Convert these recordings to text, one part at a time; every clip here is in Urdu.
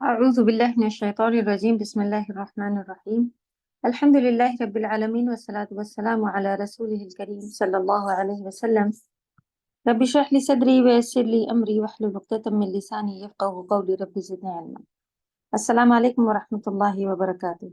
أعوذ بالله من الشيطان الرجيم بسم الله الرحمن الرحيم الحمد لله رب العالمين والصلاة والسلام على رسوله الكريم صلى الله عليه وسلم رب اشرح لي صدري ويسر لي أمري واحلل عقدة من لساني يفقهوا قولي رب زدني علما. السلام عليكم ورحمة الله وبركاته.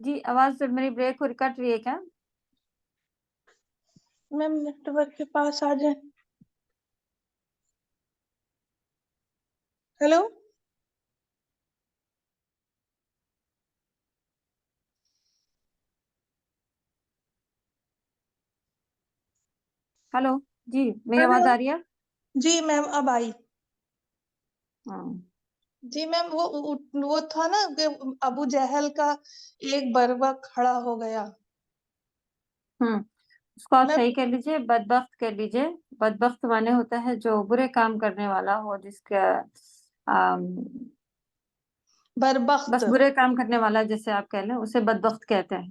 جی آواز تو میری بریک ہو رہی کٹ رہی ہے کیا؟ میم نیٹ ورک کے پاس آ جائیں. ہیلو. ہلو جی میری ہیلو. آواز آ رہی ہے؟ جی میم اب آئی. ہاں جی میم وہ تھا نا کہ ابو جہل کا ایک بربق کھڑا ہو گیا. اس کو آپ میں صحیح کر لیجئے، بدبخت کر لیجئے. بدبخت مانے ہوتا ہے جو برے کام کرنے والا ہو، جس کا بربخت. بس برے کام کرنے والا جیسے آپ کہہ لیں اسے بدبخت کہتے ہیں.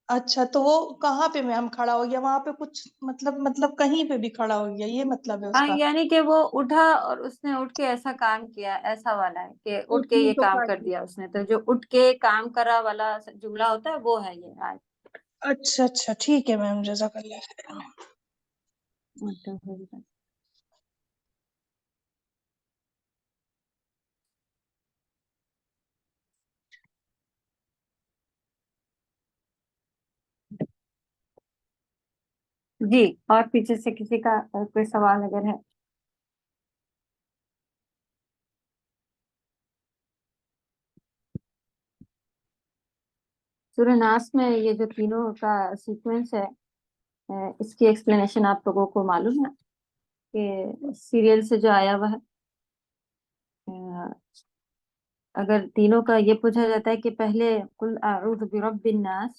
اچھا تو وہ کہاں پہ میم کھڑا ہو گیا؟ وہاں پہ کچھ مطلب کہیں پہ بھی کھڑا ہو گیا، یہ مطلب ہے اس ہاں کا؟ یعنی کہ وہ اٹھا اور اس نے اٹھ کے ایسا کام کیا، ایسا والا ہے کہ اٹھ کے اٹھنے یہ کو کام کہا کر گیا. دیا اس نے، تو جو اٹھ کے کام کرا والا جملہ ہوتا ہے وہ ہے یہ آیت. اچھا اچھا ٹھیک ہے میم، جزاک اللہ خیر. جی اور پیچھے سے کسی کا کوئی سوال اگر ہے؟ سورہ ناس میں یہ جو تینوں کا سیکوینس ہے، اس کی ایکسپلینیشن آپ لوگوں کو معلوم ہے کہ سیریل سے جو آیا ہوا ہے. اگر تینوں کا یہ پوچھا جاتا ہے کہ پہلے قل اعوذ برب الناس،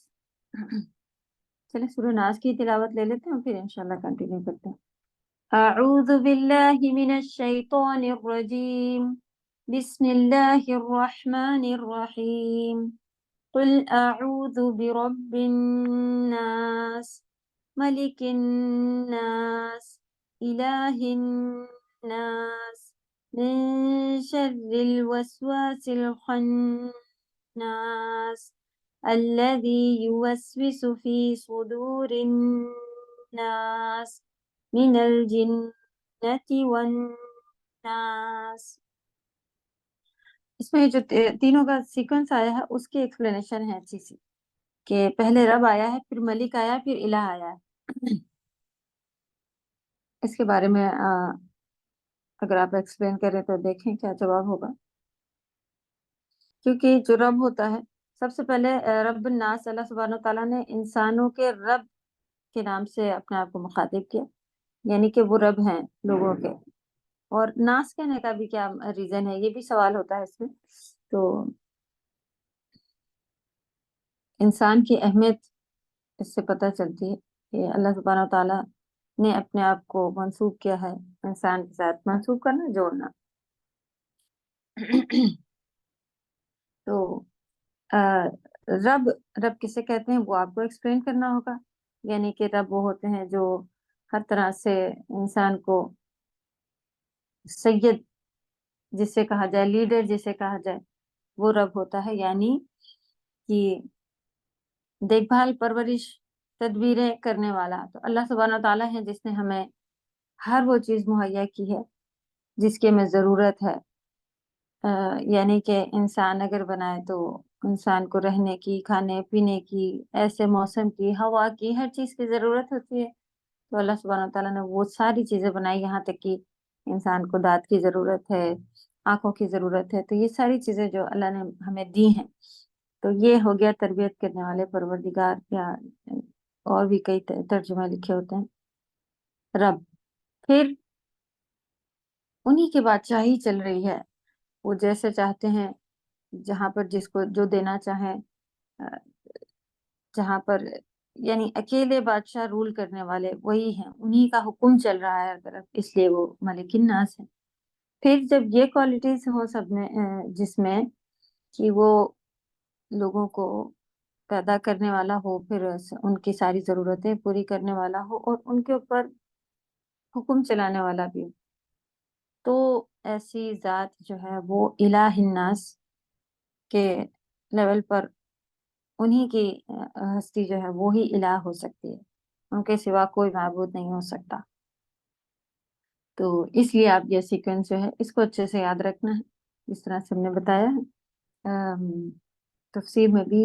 چلیں سورہ ناس کی تلاوت لے لیتے ہیں پھر انشاءاللہ کنٹینیو کرتے ہیں. اعوذ باللہ من الشیطان الرجیم، بسم اللہ الرحمن الرحیم، قل اعوذ برب الناس، ملک الناس، الہ الناس، من شر الوسواس الخناس الذي يوسوس في صدور الناس من الجنة والناس. اس میں جو تینوں کا سیکوینس آیا ہے اس کی ایکسپلینیشن ہے اچھی سی، کہ پہلے رب آیا ہے، پھر ملک آیا، پھر الہ آیا ہے. اس کے بارے میں اگر آپ ایکسپلین کریں تو دیکھیں کیا جواب ہوگا. کیونکہ جو رب ہوتا ہے، سب سے پہلے رب الناس، اللہ سبحانہ وتعالیٰ نے انسانوں کے رب کے نام سے اپنے آپ کو مخاطب کیا، یعنی کہ وہ رب ہیں لوگوں کے. اور ناس کہنے کا بھی کیا ریزن ہے، یہ بھی سوال ہوتا ہے اس میں. تو انسان کی اہمیت اس سے پتہ چلتی ہے کہ اللہ سبحانہ وتعالیٰ نے اپنے آپ کو منسوب کیا ہے انسان کے ساتھ. منسوب کرنا، جوڑنا. تو رب کسے کہتے ہیں وہ آپ کو ایکسپلین کرنا ہوگا. یعنی کہ رب وہ ہوتے ہیں جو ہر طرح سے انسان کو سید جسے کہا جائے، لیڈر جسے کہا جائے، وہ رب ہوتا ہے. یعنی کہ دیکھ بھال، پرورش، تدبیریں کرنے والا. تو اللہ سبحانہ تعالیٰ ہے جس نے ہمیں ہر وہ چیز مہیا کی ہے جس کی ہمیں ضرورت ہے. یعنی کہ انسان اگر بنائے تو انسان کو رہنے کی، کھانے پینے کی، ایسے موسم کی، ہوا کی، ہر چیز کی ضرورت ہوتی ہے. تو اللہ سبحانہ تعالیٰ نے وہ ساری چیزیں بنائی، یہاں تک کہ انسان کو دانت کی ضرورت ہے، آنکھوں کی ضرورت ہے. تو یہ ساری چیزیں جو اللہ نے ہمیں دی ہیں، تو یہ ہو گیا تربیت کرنے والے پروردگار، یا اور بھی کئی ترجمے لکھے ہوتے ہیں رب. پھر انہی کی بادشاہی چل رہی ہے، وہ جیسے چاہتے ہیں، جہاں پر جس کو جو دینا چاہیں، جہاں پر یعنی اکیلے بادشاہ رول کرنے والے وہی ہیں، انہی کا حکم چل رہا ہے ہر طرف، اس لیے وہ ملک الناس ہے. پھر جب یہ کوالٹیز ہوں سب میں، جس میں کہ وہ لوگوں کو پیدا کرنے والا ہو، پھر ان کی ساری ضرورتیں پوری کرنے والا ہو، اور ان کے اوپر حکم چلانے والا بھی ہو، تو ایسی ذات جو ہے وہ الہ الناس کے لیول پر انہی کی ہستی جو ہے وہی الہ ہو سکتی ہے، ان کے سوا کوئی معبود نہیں ہو سکتا. تو اس لیے آپ یہ سیکوینس جو ہے اس کو اچھے سے یاد رکھنا ہے، جس طرح سے ہم نے بتایا ہے. تفسیر میں بھی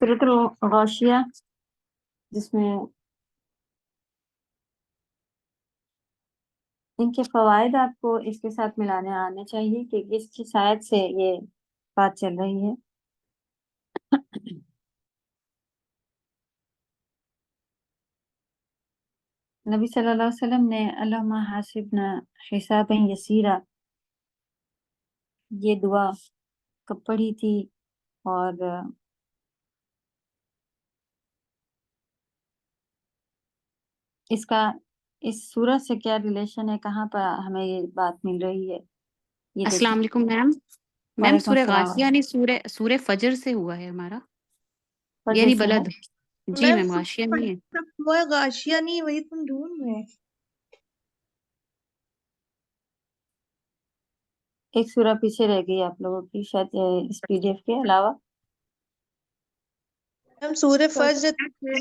سورۃ الغاشیہ، جس میں ان کے فوائد آپ کو اس کے ساتھ ملانے آنے چاہیے کہ اس کی شاید سے یہ بات چل رہی ہے۔ نبی صلی اللہ علیہ وسلم نے اللہم حاسبنا حسابا یسیرا یہ دعا کب پڑھی تھی، اور اس کا اس سورت سے کیا ریلیشن ہے، کہاں پر ہمیں یہ بات مل رہی ہے، یہ دیکھیں۔ السلام علیکم میم۔ میم وعلیکم سورہ السلام غاشیہ یعنی سورہ فجر سے ہوا ہے ہمارا، فجر یعنی سے ہے۔ بلد۔ جی میم میم غاشیہ نہیں ہے۔ وہ ہے غاشیہ نہیں، وہی تم ڈھونڈ رہے ہیں۔ ایک سورہ پیچھے رہ گئی آپ لوگوں کی شاید اس پی ڈی ایف کے علاوہ۔ میم سورہ فجر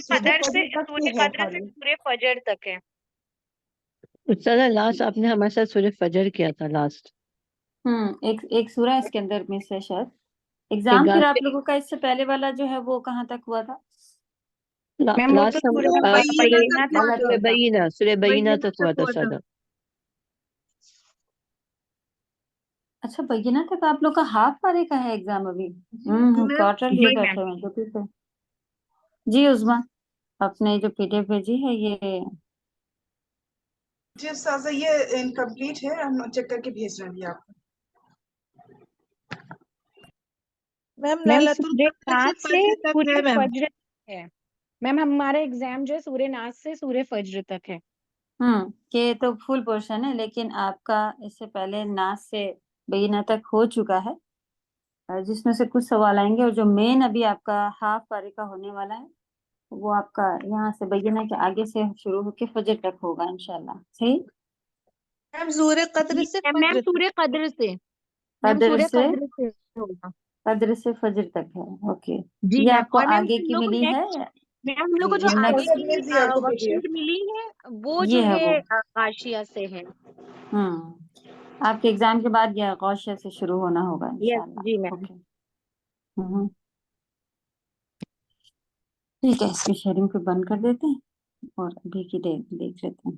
قدر سے سورہ قدر سے سورہ فجر تک ہے۔ استاد لاسٹ آپ نے ہمارے ساتھ سورہ فجر کیا تھا لاسٹ۔ ایک سورہ اس کے اندر میں سے شاید ایگزام پھر آپ لوگوں کا اس سے پہلے والا جو ہے وہ کہاں تک ہوا تھا؟ میم وہ تو لاسٹ سورہ بینہ تک ہوا تھا۔ سورہ بینہ بینہ تک ہوا تھا شاید۔ اچھا بینہ تک آپ لوگ کا ہاف پارے کا ہے ایگزام ابھی؟ کوارٹر لیے بیٹھے ہوئے تو ٹھیک ہے۔ جی عظما، اپنے جو پی ڈی ایف بھیجی ہے یہ جی استاذہ یہ انکمپلیٹ ہے، ہم چیک کر کے بھیج رہے ہیں آپ کو۔ میم میم لیلۃ سورہ القدر سے ناس سے فجر تک سورہ ہے میم۔ فجر تک ہے۔ میم ہمارا ایگزام جو ہے سورہ ناس سے سورہ فجر تک ہے۔ کہ تو فل پورشن ہے، لیکن آپ کا اس سے پہلے ناس سے بینہ تک ہو چکا ہے، جس میں سے کچھ سوال آئیں گے، اور جو مین ابھی آپ کا ہاف پارے کا ہونے والا ہے وہ آپ کا یہاں سے بینہ کے آگے سے شروع ہو کے فجر تک ہوگا انشاءاللہ۔ صحیح؟ میم سورہ قدر سے میم فجر تک۔ سورہ قدر سے، میم قدر سورہ سے قدر سے ہوگا۔ قدر سے فجر تک ہے، اوکے۔ جی یہ میم، آپ کو اور میم آگے ہم کی لوگ کو ملی ہے؟ میم ہم لوگ کو جو یہ آگے نیکسٹ کی بھیج دیا آپ کو ورک PDF۔ شیٹ ملی ہے وہ جو یہ ہے وہ غاشیہ سے ہے۔ آپ کے ایگزام کے بعد یہ غوشہ سے شروع ہونا ہوگا یس انشاءاللہ۔ جی میم۔ اوکے ٹھیک ہے، اس کی شیئرنگ کو بند کر دیتے ہیں اور ابھی کی دیکھ لیتے ہیں۔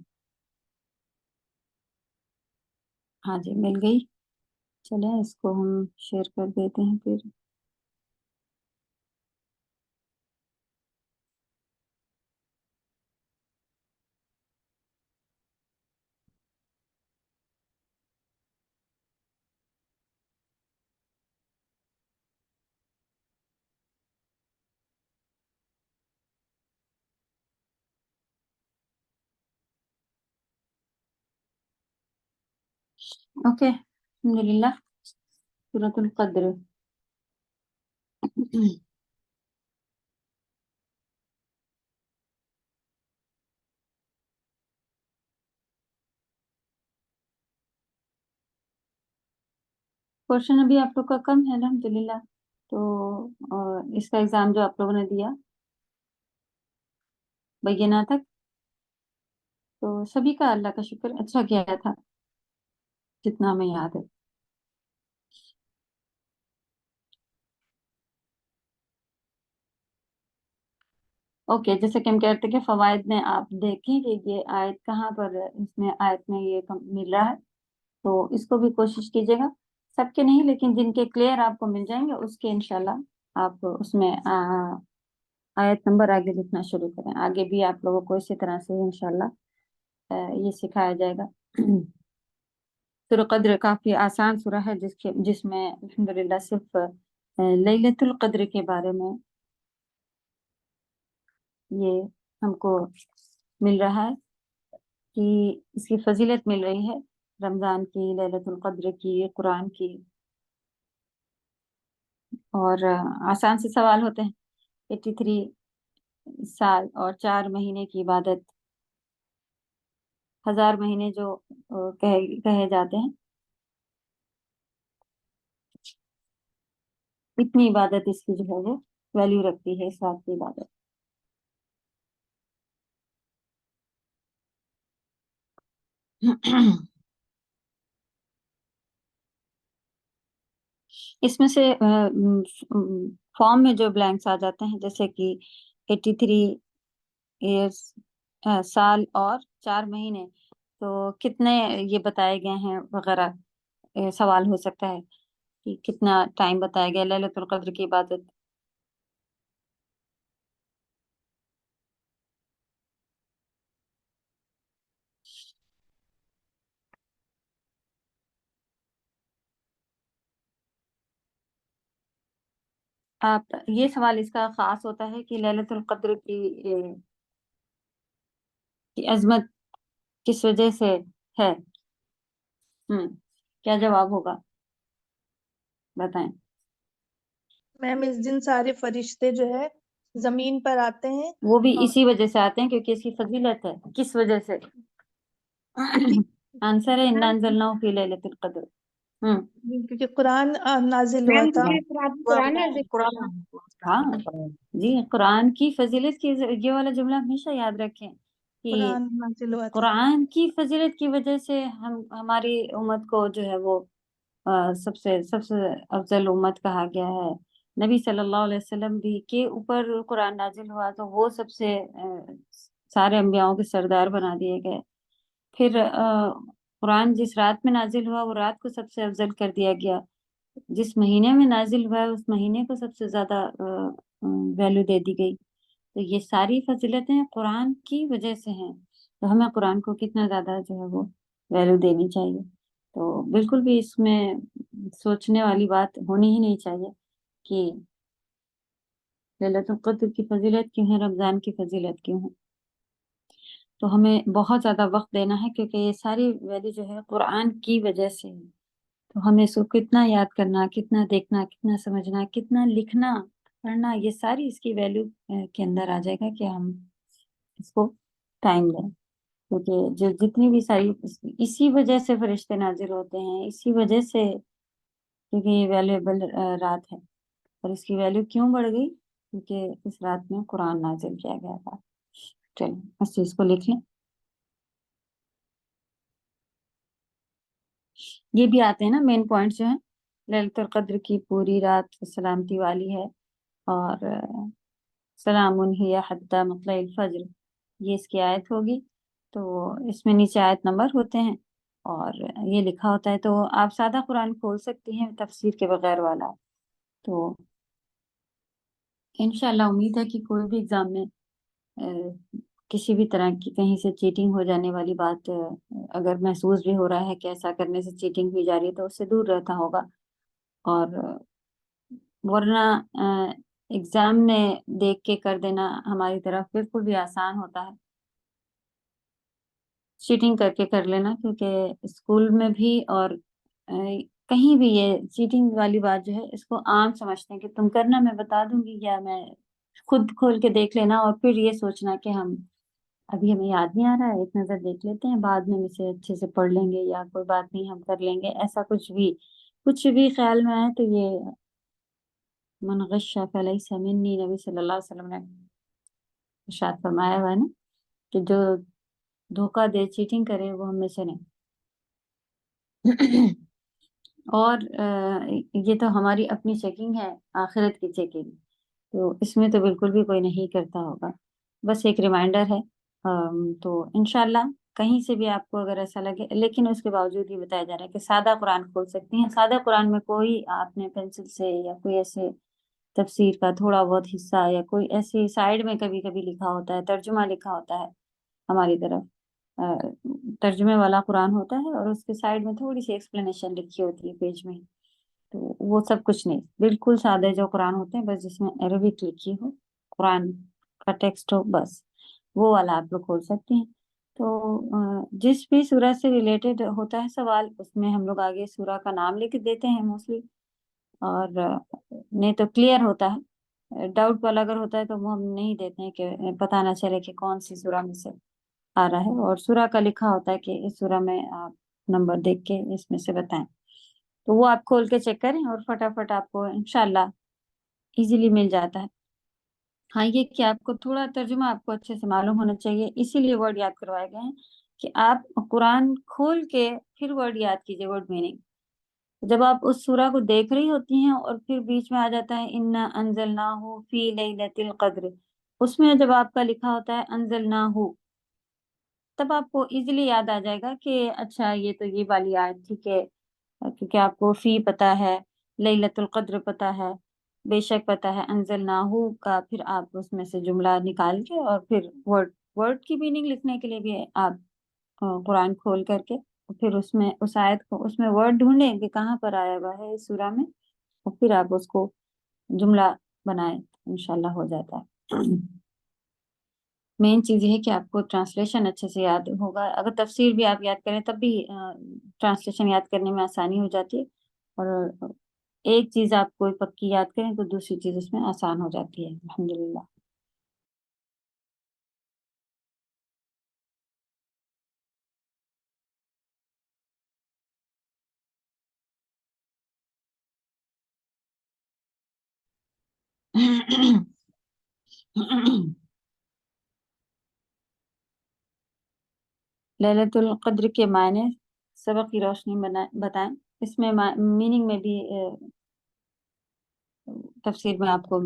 ہاں جی مل گئی، چلیں اس کو ہم شیئر کر دیتے ہیں پھر۔ اوکے الحمدللہ، سورۃ القدر۔ پورشن ابھی آپ لوگ کا کم ہے الحمدللہ، تو اس کا ایگزام جو آپ لوگوں نے دیا بینہ تک، تو سبھی کا اللہ کا شکر اچھا کیا تھا جتنا ہمیں یاد ہے۔ اوکے، جیسے کہ ہم کہتے ہیں کہ فوائد میں آپ دیکھیں کہ یہ آیت کہاں پر اس میں آیت میں یہ مل رہا ہے، تو اس کو بھی کوشش کیجیے گا، سب کے نہیں لیکن جن کے کلیئر آپ کو مل جائیں گے اس کے انشاءاللہ آپ اس میں آیت نمبر آگے لکھنا شروع کریں۔ آگے بھی آپ لوگوں کو اسی طرح سے انشاءاللہ یہ سکھایا جائے گا۔ سورہ قدر کافی آسان سورہ ہے، جس میں الحمدللہ صرف لیلۃ القدر کے بارے میں یہ ہم کو مل رہا ہے کہ اس کی فضیلت مل رہی ہے، رمضان کی، لیلۃ القدر کی، قرآن کی، اور آسان سے سوال ہوتے ہیں۔ 83 سال اور 4 مہینے کی عبادت، 1000 مہینے جو کہے جاتے ہیں، اتنی عبادت اس کی جو ہے وہ ویلیو رکھتی ہے اس رات کی عبادت۔ اس میں سے فارم میں جو بلینکس آ جاتے ہیں جیسے کہ 83 ایئرس سال اور 4 مہینے، تو کتنے یہ بتائے گئے ہیں وغیرہ سوال ہو سکتا ہے کہ کتنا ٹائم بتایا گیا لیلۃ القدر کی عبادت. آپ یہ سوال اس کا خاص ہوتا ہے کہ لیلۃ القدر کی عظمت کس وجہ سے ہے. کیا جواب ہوگا بتائیں. میم اس دن سارے فرشتے جو ہے زمین پر آتے ہیں. وہ بھی اسی وجہ سے آتے ہیں کیونکہ اس کی فضیلت ہے. کس وجہ سے؟ آنسر ہے اِنَّا أَنزَلْنَاهُ فِي لَيْلَةِ الْقَدْر. کیونکہ قرآن نازل ہوا میم تھا. قرآن نازل ہاں جی، قرآن کی فضیلت کی یہ والا جملہ ہمیشہ یاد رکھیں کہ قرآن نازل ہوا تھا. قرآن کی فضیلت کی وجہ سے ہماری امت کو جو ہے وہ سب سے افضل امت کہا گیا ہے. نبی صلی اللہ علیہ وسلم بھی کے اوپر قرآن نازل ہوا تو وہ سب سے سارے انبیاؤں کے سردار بنا دیے گئے. پھر قرآن جس رات میں نازل ہوا وہ رات کو سب سے افضل کر دیا گیا. جس مہینے میں نازل ہوا ہے اس مہینے کو سب سے زیادہ ویلیو دے دی گئی. تو یہ ساری فضیلتیں قرآن کی وجہ سے ہیں، تو ہمیں قرآن کو کتنا زیادہ جو ہے وہ ویلیو دینی چاہیے. تو بالکل بھی اس میں سوچنے والی بات ہونی ہی نہیں چاہیے کہ لیلۃ القدر کی فضیلت کیوں ہے، رمضان کی فضیلت کیوں ہے. تو ہمیں بہت زیادہ وقت دینا ہے کیونکہ یہ ساری ویلیو جو ہے قرآن کی وجہ سے ہے. تو ہمیں اس کو کتنا یاد کرنا، کتنا دیکھنا، کتنا سمجھنا، کتنا لکھنا پڑھنا، یہ ساری اس کی ویلیو کے اندر آ جائے گا کہ ہم اس کو ٹائم دیں. کیونکہ جو جتنی بھی ساری اسی وجہ سے فرشتے نازل ہوتے ہیں، اسی وجہ سے، کیونکہ یہ ویلیوبل رات ہے. اور اس کی ویلیو کیوں بڑھ گئی؟ کیونکہ اس رات میں قرآن نازل کیا گیا تھا. چلیں اس چیز کو لکھ لیں. یہ بھی آتے ہیں نا مین پوائنٹس جو ہیں. لیلۃ القدر کی پوری رات سلامتی والی ہے اور سلام ہی حتی مطلع الفجر، یہ اس کی آیت ہوگی. تو اس میں نیچے آیت نمبر ہوتے ہیں اور یہ لکھا ہوتا ہے. تو آپ سادہ قرآن کھول سکتی ہیں تفسیر کے بغیر والا. تو انشاءاللہ امید ہے کہ کوئی بھی ایگزام میں کسی بھی طرح کی کہیں سے چیٹنگ ہو جانے والی بات اگر محسوس بھی ہو رہا ہے کہ ایسا کرنے سے چیٹنگ ہوئی جا رہی ہے تو اس سے دور رہتا ہوگا. اور ورنہ ایگزام میں دیکھ کے کر دینا ہماری طرف بالکل بھی آسان ہوتا ہے. چیٹنگ کر کے کر لینا، کیونکہ اسکول میں بھی اور کہیں بھی یہ چیٹنگ والی بات جو ہے اس کو عام سمجھتے ہیں کہ تم کرنا میں بتا دوں گی، یا میں خود کھول کے دیکھ لینا اور پھر یہ سوچنا کہ ابھی ہمیں یاد نہیں آ رہا ہے، ایک نظر دیکھ لیتے ہیں، بعد میں اسے اچھے سے پڑھ لیں گے، یا کوئی بات نہیں ہم کر لیں گے. ایسا کچھ بھی خیال میں آئے تو یہ من غش فلیس منی، نبی صلی اللہ علیہ وسلم نے ارشاد فرمایا ہوا ہے نا کہ جو دھوکہ دے، چیٹنگ کرے، وہ ہم میں سے نہیں. اور یہ تو ہماری اپنی چیکنگ ہے، آخرت کی چیکنگ، تو اس میں تو بالکل بھی کوئی نہیں کرتا ہوگا. بس ایک ریمائنڈر ہے. تو انشاءاللہ کہیں سے بھی آپ کو اگر ایسا لگے، لیکن اس کے باوجود یہ بتایا جا رہا ہے کہ سادہ قرآن کھول سکتی ہیں. سادہ قرآن میں کوئی آپ نے پینسل سے یا کوئی ایسے تفسیر کا تھوڑا بہت حصہ یا کوئی ایسے سائیڈ میں کبھی کبھی لکھا ہوتا ہے، ترجمہ لکھا ہوتا ہے ہماری طرف، ترجمے والا قرآن ہوتا ہے اور اس کے سائیڈ میں تھوڑی سی ایکسپلینیشن لکھی ہوتی ہے پیج میں. تو وہ سب کچھ نہیں، بالکل سادہ جو قرآن ہوتے ہیں، بس جس میں عربک لکھی ہو، قرآن کا ٹیکسٹ ہو، بس وہ والا آپ لوگ کھول سکتے ہیں. تو جس بھی سورہ سے ریلیٹڈ ہوتا ہے سوال، اس میں ہم لوگ آگے سورہ کا نام لکھ دیتے ہیں موسٹلی، اور نہیں تو کلیئر ہوتا ہے. ڈاؤٹ والا اگر ہوتا ہے تو وہ ہم نہیں دیتے ہیں کہ پتہ نہ چلے کہ کون سی سورہ میں سے آ رہا ہے. اور سورہ کا لکھا ہوتا ہے کہ اس سورہ میں آپ نمبر دیکھ کے اس میں سے بتائیں. تو وہ آپ کھول کے چیک کریں اور فٹافٹ آپ کو انشاءاللہ ایزیلی مل جاتا ہے. ہاں یہ کہ آپ کو تھوڑا ترجمہ آپ کو اچھے سے معلوم ہونا چاہیے، اسی لیے ورڈ یاد کروائے گئے ہیں کہ آپ قرآن کھول کے پھر ورڈ یاد کیجیے، ورڈ میننگ. جب آپ اس سورہ کو دیکھ رہی ہوتی ہیں اور پھر بیچ میں آ جاتا ہے انا انزلناہ فی لیلۃ القدر، اس میں جب آپ کا لکھا ہوتا ہے انزلناہ، تب آپ کو ایزیلی یاد آ جائے گا کہ اچھا یہ تو یہ والی آیت تھی، کہ کیونکہ آپ کو فی پتہ ہے، لیلۃ القدر پتہ ہے، بے شک پتہ ہے انزلناہ کا، پھر آپ اس میں سے جملہ نکال کے اور پھر ورڈ کی میننگ لکھنے کے لیے بھی آپ قرآن کھول کر کے پھر اس میں اس آیت کو اس میں ورڈ ڈھونڈیں کہ کہاں پر آیا ہوا ہے اس سورہ میں، اور پھر آپ اس کو جملہ بنائیں، انشاءاللہ ہو جاتا ہے۔ مین چیز یہ ہے کہ آپ کو ٹرانسلیشن اچھے سے یاد ہوگا، اگر تفسیر بھی آپ یاد کریں تب بھی ٹرانسلیشن یاد کرنے میں آسانی ہو جاتی ہے، اور ایک چیز آپ کوئی پکی یاد کریں تو دوسری چیز اس میں آسان ہو جاتی ہے الحمدللہ۔ للیت القدر کے معنی سبق کی روشنی بتائیں، اس میں میننگ میں بھی تفسیر میں آپ کو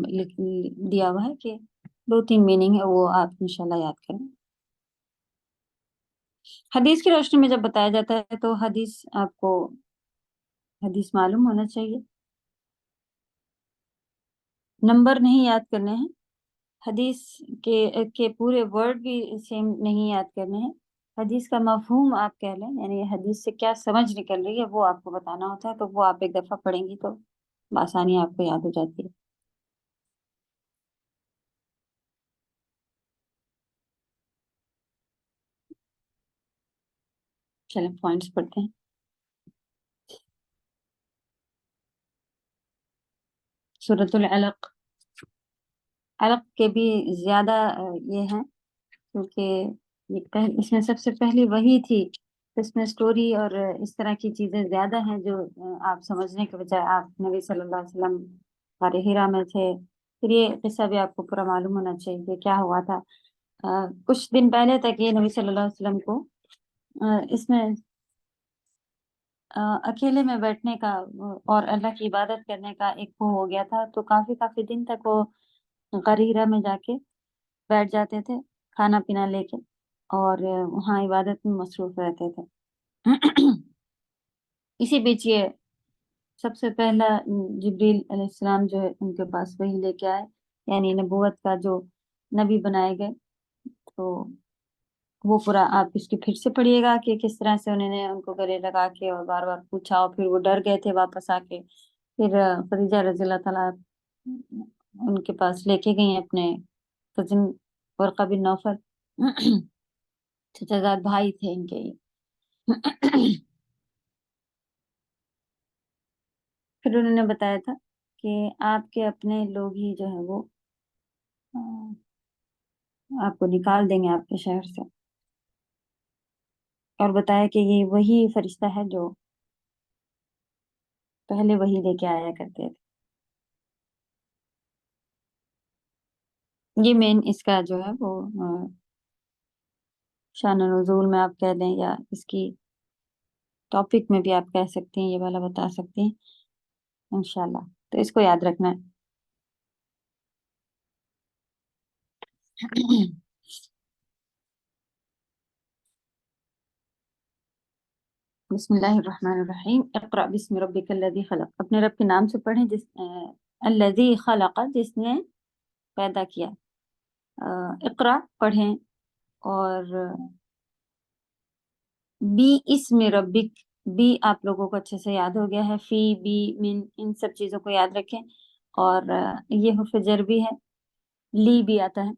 دیا ہوا ہے کہ 2-3 میننگ ہے، وہ آپ انشاءاللہ یاد کریں۔ حدیث کی روشنی میں جب بتایا جاتا ہے تو آپ کو حدیث معلوم ہونا چاہیے، نمبر نہیں یاد کرنے ہیں، حدیث کے پورے ورڈ بھی سیم نہیں یاد کرنے ہیں، حدیث کا مفہوم آپ کہہ لیں، یعنی حدیث سے کیا سمجھ نکل رہی ہے وہ آپ کو بتانا ہوتا ہے، تو وہ آپ ایک دفعہ پڑھیں گی تو بآسانی آپ کو یاد ہو جاتی ہے۔ چلیں پوائنٹس پڑھتے ہیں۔ سورۃ العلق، علق کے بھی زیادہ یہ ہیں، کیونکہ اس میں سب سے پہلی وحی تھی، اس میں سٹوری اور اس طرح کی چیزیں زیادہ ہیں جو آپ سمجھنے کے بجائے آپ نبی صلی اللہ علیہ وسلم غار حرا میں تھے، پھر یہ قصہ بھی آپ کو پورا معلوم ہونا چاہیے کہ کیا ہوا تھا۔ کچھ دن پہلے تک یہ نبی صلی اللہ علیہ وسلم کو اس میں اکیلے میں بیٹھنے کا اور اللہ کی عبادت کرنے کا ایک وہ ہو گیا تھا، تو کافی دن تک وہ غار حرا میں جا کے بیٹھ جاتے تھے کھانا پینا لے کے، اور وہاں عبادت میں مصروف رہتے تھے۔ اسی بیچ یہ سب سے پہلا جبریل علیہ السلام جو ہے ان کے پاس وہی لے کے آئے، یعنی نبوت کا جو نبی بنائے گئے، تو وہ پورا آپ اس کی پھر سے پڑھیے گا کہ کس طرح سے انہوں نے ان کو گلے لگا کے اور بار بار پوچھا، اور پھر وہ ڈر گئے تھے واپس آ کے، پھر خدیجہ رضی اللہ تعالیٰ ان کے پاس لے کے گئی اپنے کزن ورقہ بن نوفل، چچا زاد بھائی تھے ان کے۔ پھر انہوں نے بتایا تھا کہ آپ کے اپنے لوگ ہی جو ہے وہ آپ کو نکال دیں گے آپ کے شہر سے، اور بتایا کہ یہ وہی فرشتہ ہے جو پہلے وہی لے کے آیا کرتے تھے۔ یہ مین اس کا جو ہے وہ شان نزول میں آپ کہہ دیں، یا اس کی ٹاپک میں بھی آپ کہہ سکتے ہیں، یہ والا بتا سکتے ہیں انشاءاللہ، تو اس کو یاد رکھنا ہے۔ بسم اللہ الرحمن الرحیم، اقرأ بسم ربک الذی خلق، اپنے رب کے نام سے پڑھیں، الذی خلق، جس نے پیدا کیا۔ اقرأ پڑھیں، اور بی اسم ربک، بی آپ لوگوں کو اچھے سے یاد ہو گیا ہے، فی، بی، من، ان سب چیزوں کو یاد رکھیں، اور یہ حرف جر بھی ہے، لی بھی آتا ہے،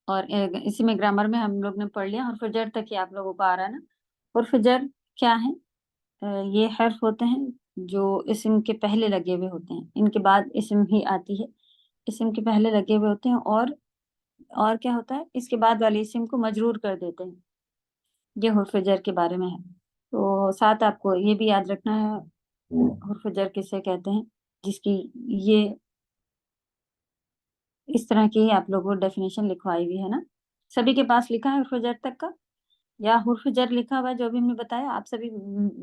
اور اسی میں گرامر میں ہم لوگ نے پڑھ لیا، حرف جر تک ہی آپ لوگوں کو آ رہا ہے نا۔ حرف جر کیا ہے؟ یہ حرف ہوتے ہیں جو اسم کے پہلے لگے ہوئے ہوتے ہیں، ان کے بعد اسم ہی آتی ہے، اسم کے پہلے لگے ہوئے ہوتے ہیں، اور کیا ہوتا ہے، اس کے بعد والے اسم کو مجرور کر دیتے ہیں، یہ حرف جر کے بارے میں ہے۔ تو ساتھ آپ کو یہ بھی یاد رکھنا ہے حرف جر کسے کہتے ہیں، جس کی یہ اس طرح کی آپ لوگوں کو ڈیفینیشن لکھوائی ہوئی ہے نا، سبھی کے پاس لکھا ہے حرف جر تک کا، یا حرف جر لکھا ہوا ہے جو بھی ہم نے بتایا آپ سبھی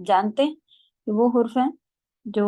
جانتے ہیں، کہ وہ حرف ہیں جو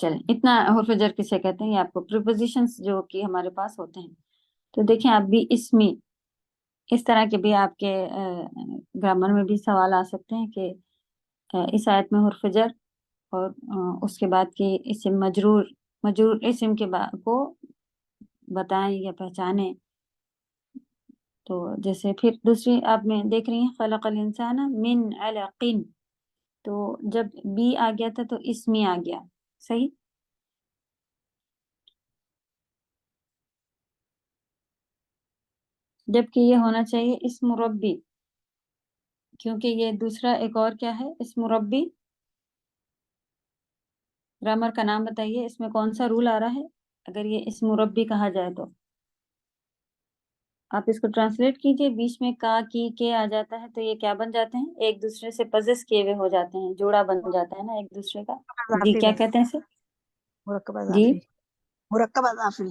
چلیں اتنا حرف جر کسے کہتے ہیں یہ آپ کو پریپوزیشنز جو کہ ہمارے پاس ہوتے ہیں. تو دیکھیں آپ بھی اسمی اس طرح کے بھی آپ کے گرامر میں بھی سوال آ سکتے ہیں کہ اس آیت میں حرف جر اور اس کے بعد کے اسم مجرور اسم کے کو بتائیں یا پہچانیں. تو جیسے پھر دوسری آپ میں دیکھ رہی ہیں خلق الانسان من علق، تو جب بی آ گیا تھا تو اسمی آ گیا، صحیح. جبکہ یہ ہونا چاہیے اسم ربی، کیونکہ یہ دوسرا ایک اور کیا ہے اسم ربی. گرامر کا نام بتائیے اس میں کون سا رول آ رہا ہے اگر یہ اسم ربی کہا جائے تو. آپ اس کو ٹرانسلیٹ کیجئے، بیچ میں کا کی کے آ جاتا ہے تو یہ کیا بن جاتے ہیں، ایک دوسرے سے پزس کیے ہوئے ہو جاتے ہیں، جوڑا بن جاتا ہے نا ایک دوسرے کا. جی اضافی کیا میں کہتے ہیں اسے؟ مرکب جی اضافی مرکب اضافی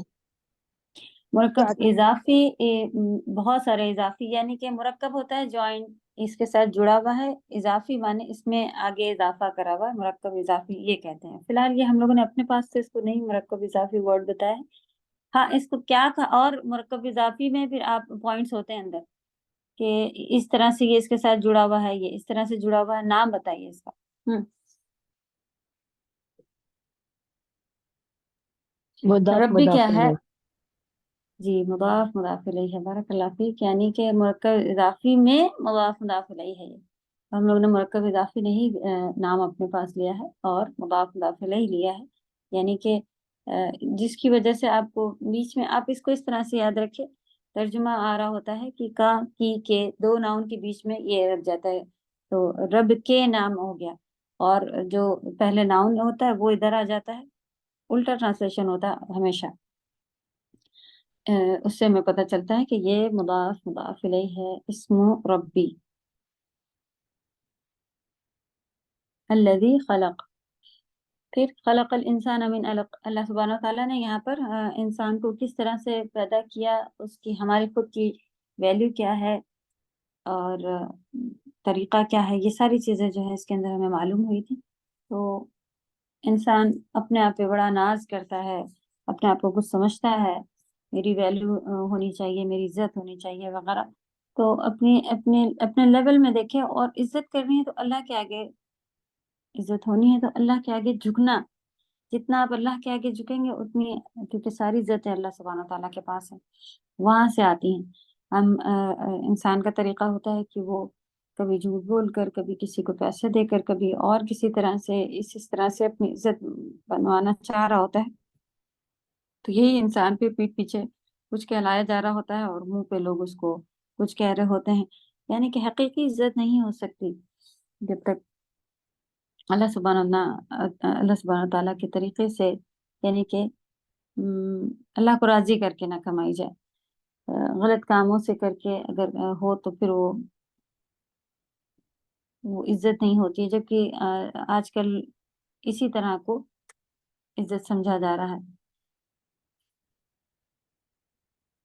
مرکب کیا اضافی بہت سارے اضافی، یعنی کہ مرکب ہوتا ہے جوائنٹ، اس کے ساتھ جڑا ہوا ہے. اضافی معنی اس میں آگے اضافہ کرا ہوا ہے، مرکب اضافی یہ کہتے ہیں. فی الحال یہ ہم لوگوں نے اپنے پاس سے اس کو نہیں مرکب اضافی ورڈ بتایا ہے. ہاں اس کو کیا کہا، اور مرکب اضافی میں پھر آپ پوائنٹس ہوتے ہیں اندر کہ اس طرح سے یہ اس کے ساتھ جڑا ہوا ہے، یہ اس طرح سے جڑا ہوا ہے، نام بتائیے اس کا. مضاف ربی مضاف کیا ہے؟ الیہ. جی مضاف مضاف الیہ ہے، بارک اللہ فیک، یعنی کہ مرکب اضافی میں مضاف مضاف الیہ ہے. یہ ہم لوگ نے مرکب اضافی نہیں نام اپنے پاس لیا ہے اور مضاف مضاف الیہ لیا ہے، یعنی کہ جس کی وجہ سے آپ کو بیچ میں آپ اس کو اس طرح سے یاد رکھیں، ترجمہ آ رہا ہوتا ہے کہ کا کی کے دو ناؤن کے بیچ میں یہ رکھ جاتا ہے تو رب کے نام ہو گیا، اور جو پہلے ناؤن ہوتا ہے وہ ادھر آ جاتا ہے، الٹا ٹرانسلیشن ہوتا ہے ہمیشہ. اس سے ہمیں پتہ چلتا ہے کہ یہ مضاف مضاف الیہ ہے. اسم ربی الذی خلق. پھر خلق الانسان من علق، اللہ سبحانہ و تعالیٰ نے یہاں پر انسان کو کس طرح سے پیدا کیا، اس کی ہماری خود کی ویلیو کیا ہے اور طریقہ کیا ہے، یہ ساری چیزیں جو ہے اس کے اندر ہمیں معلوم ہوئی تھی. تو انسان اپنے آپ پہ بڑا ناز کرتا ہے، اپنے آپ کو کچھ سمجھتا ہے، میری ویلیو ہونی چاہیے، میری عزت ہونی چاہیے وغیرہ. تو اپنے لیول میں دیکھیں، اور عزت کرنی ہے تو اللہ کے آگے عزت ہونی ہے، تو اللہ کے آگے جھکنا، جتنا آپ اللہ کے آگے جھکیں گے اتنی، کیونکہ ساری عزتیں اللہ سبحانہ تعالیٰ کے پاس ہیں، وہاں سے آتی ہیں. ہم انسان کا طریقہ ہوتا ہے کہ وہ کبھی جھوٹ بول کر، کبھی کسی کو پیسے دے کر، کبھی اور کسی طرح سے اس طرح سے اپنی عزت بنوانا چاہ رہا ہوتا ہے. تو یہی انسان پہ پیٹھ پیچھے کچھ کہلایا جا رہا ہوتا ہے اور منہ پہ لوگ اس کو کچھ کہہ رہے ہوتے ہیں، یعنی کہ حقیقی عزت نہیں ہو سکتی جب تک اللہ سبحانہ تعالیٰ کے طریقے سے، یعنی کہ اللہ کو راضی کر کے نہ کمائی جائے. غلط کاموں سے کر کے اگر ہو تو پھر وہ عزت نہیں ہوتی ہے، جبکہ آج کل اسی طرح کو عزت سمجھا جا رہا ہے.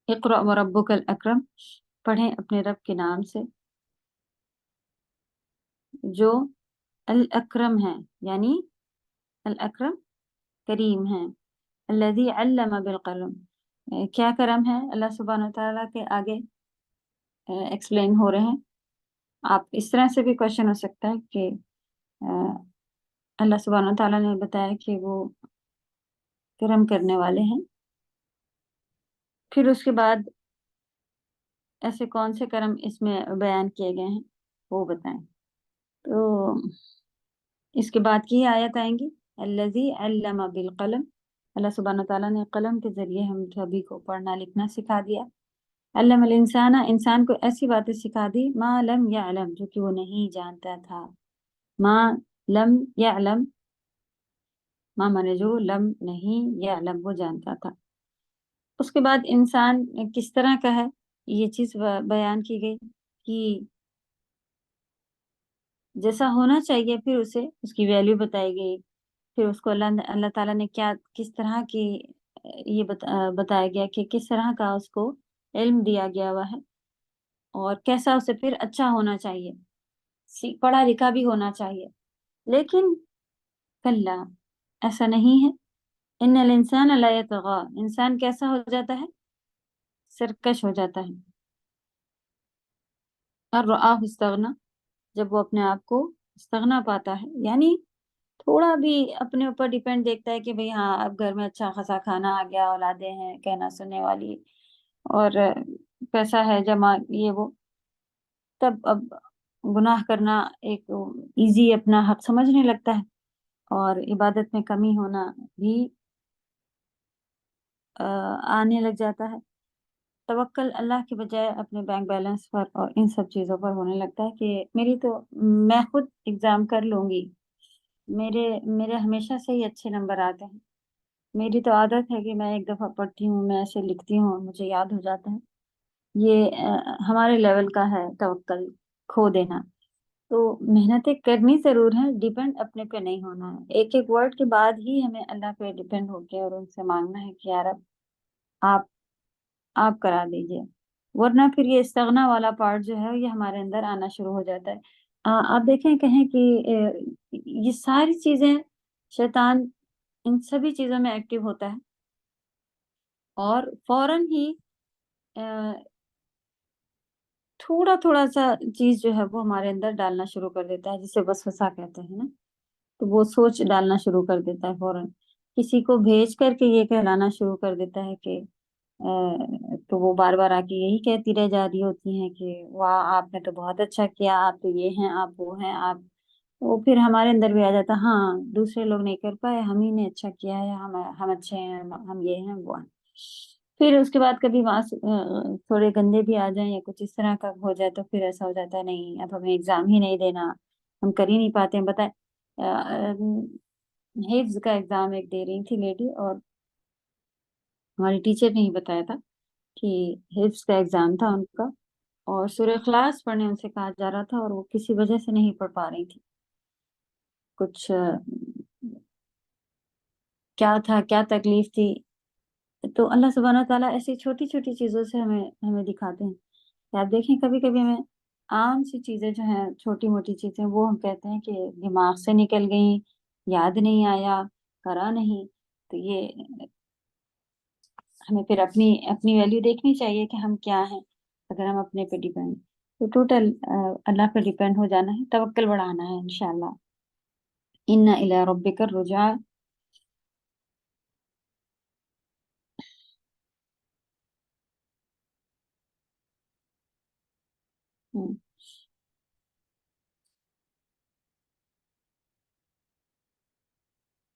اقرأ وربک الاکرم، پڑھیں اپنے رب کے نام سے جو الاکرم ہے، یعنی الاکرم کریم ہے. الذی علم بالقلم، کیا کرم ہے اللہ سبحانہ تعالیٰ کے آگے ایکسپلین ہو رہے ہیں. آپ اس طرح سے بھی کوشچن ہو سکتا ہے کہ اللہ سبحانہ تعالیٰ نے بتایا کہ وہ کرم کرنے والے ہیں، پھر اس کے بعد ایسے کون سے کرم اس میں بیان کیے گئے ہیں وہ بتائیں. تو اس کے بعد کی آیت آئیں گی الذی علم بالقلم، اللہ سبحانہ تعالیٰ نے قلم کے ذریعے ہم سبھی کو پڑھنا لکھنا سکھا دیا. علم الانسان، انسان کو ایسی باتیں سکھا دی ما لم یعلم، جو کہ وہ نہیں جانتا تھا. ما لم یعلم، ما مانے جو، لم نہیں، یعلم وہ جانتا تھا. اس کے بعد انسان کس طرح کا ہے یہ چیز بیان کی گئی کہ جیسا ہونا چاہیے، پھر اسے اس کی ویلیو بتائی گئی، پھر اس کو اللہ تعالیٰ نے کیا کس طرح کی یہ بتایا گیا کہ کس طرح کا اس کو علم دیا گیا ہوا ہے، اور کیسا اسے پھر اچھا ہونا چاہیے، پڑھا لکھا بھی ہونا چاہیے. لیکن کلا، ایسا نہیں ہے، ان الانسان لا یطغی، انسان کیسا ہو جاتا ہے؟ سرکش ہو جاتا ہے، اور رآہ استغنا، جب وہ اپنے آپ کو استغنا پاتا ہے، یعنی تھوڑا بھی اپنے اوپر ڈیپینڈ دیکھتا ہے کہ بھئی ہاں اب گھر میں اچھا خاصا کھانا آ گیا، اولادیں ہیں کہنا سننے والی، اور پیسہ ہے جمع، یہ وہ، تب اب گناہ کرنا ایک ایزی اپنا حق سمجھنے لگتا ہے، اور عبادت میں کمی ہونا بھی آنے لگ جاتا ہے۔ توکل اللہ کے بجائے اپنے بینک بیلنس پر اور ان سب چیزوں پر ہونے لگتا ہے کہ میری تو، میں خود ایگزام کر لوں گی، میرے ہمیشہ سے ہی اچھے نمبر آتے ہیں، میری تو عادت ہے کہ میں ایک دفعہ پڑھتی ہوں، میں ایسے لکھتی ہوں، مجھے یاد ہو جاتا ہے۔ یہ ہمارے لیول کا ہے توکل کھو دینا۔ تو محنتیں کرنی ضرور ہیں، ڈیپینڈ اپنے پہ نہیں ہونا ہے، ایک ایک ورڈ کے بعد ہی ہمیں اللہ پہ ڈیپینڈ ہو کے اور ان سے مانگنا ہے کہ یا رب آپ کرا دیجئے، ورنہ پھر یہ استغنا والا پارٹ جو ہے یہ ہمارے اندر آنا شروع ہو جاتا ہے۔ آپ دیکھیں کہیں کہ یہ ساری چیزیں شیطان ان سبھی چیزوں میں ایکٹیو ہوتا ہے، اور فوراً ہی تھوڑا تھوڑا سا چیز جو ہے وہ ہمارے اندر ڈالنا شروع کر دیتا ہے، جسے وسوسہ کہتے ہیں نا، تو وہ سوچ ڈالنا شروع کر دیتا ہے فوراً، کسی کو بھیج کر کے یہ کہلانا شروع کر دیتا ہے کہ تو وہ بار بار آ کے یہی کہتی رہ جا رہی ہوتی ہیں کہ واہ آپ نے تو بہت اچھا کیا، آپ تو یہ ہیں، آپ وہ ہیں، آپ، وہ پھر ہمارے اندر بھی آ جاتا ہاں دوسرے لوگ نہیں کر پائے، ہم ہی نے اچھا کیا ہے، ہم اچھے ہیں، ہم یہ ہیں وہ ہیں۔ پھر اس کے بعد کبھی وہاں تھوڑے گندے بھی آ جائیں یا کچھ اس طرح کا ہو جائے تو پھر ایسا ہو جاتا ہے نہیں اب ہمیں ایگزام ہی نہیں دینا، ہم کر ہی نہیں پاتے ہیں۔ بتائیں حفظ کا ایگزام ایک دے رہی تھی لیڈی، اور ہماری ٹیچر نے ہی بتایا تھا کہ حفظ کا ایگزام تھا ان کا، اور سورہ اخلاص پڑھنے ان سے کہا جا رہا تھا، اور وہ کسی وجہ سے نہیں پڑھ پا رہی تھی، کچھ کیا تھا، کیا تکلیف تھی۔ تو اللہ سبحانہ تعالیٰ ایسی چھوٹی چھوٹی چیزوں سے ہمیں دکھاتے ہیں کہ آپ دیکھیں کبھی کبھی ہمیں عام سی چیزیں جو ہیں، چھوٹی موٹی چیزیں، وہ ہم کہتے ہیں کہ دماغ سے نکل گئیں، یاد نہیں آیا، کرا نہیں، تو یہ ہمیں پھر اپنی ویلیو دیکھنی چاہیے کہ ہم کیا ہیں، اگر ہم اپنے پہ ڈیپینڈ، تو ٹوٹل اللہ پہ ڈیپینڈ ہو جانا ہے، توکل بڑھانا ہے انشاءاللہ۔ ان الی ربک الرجع،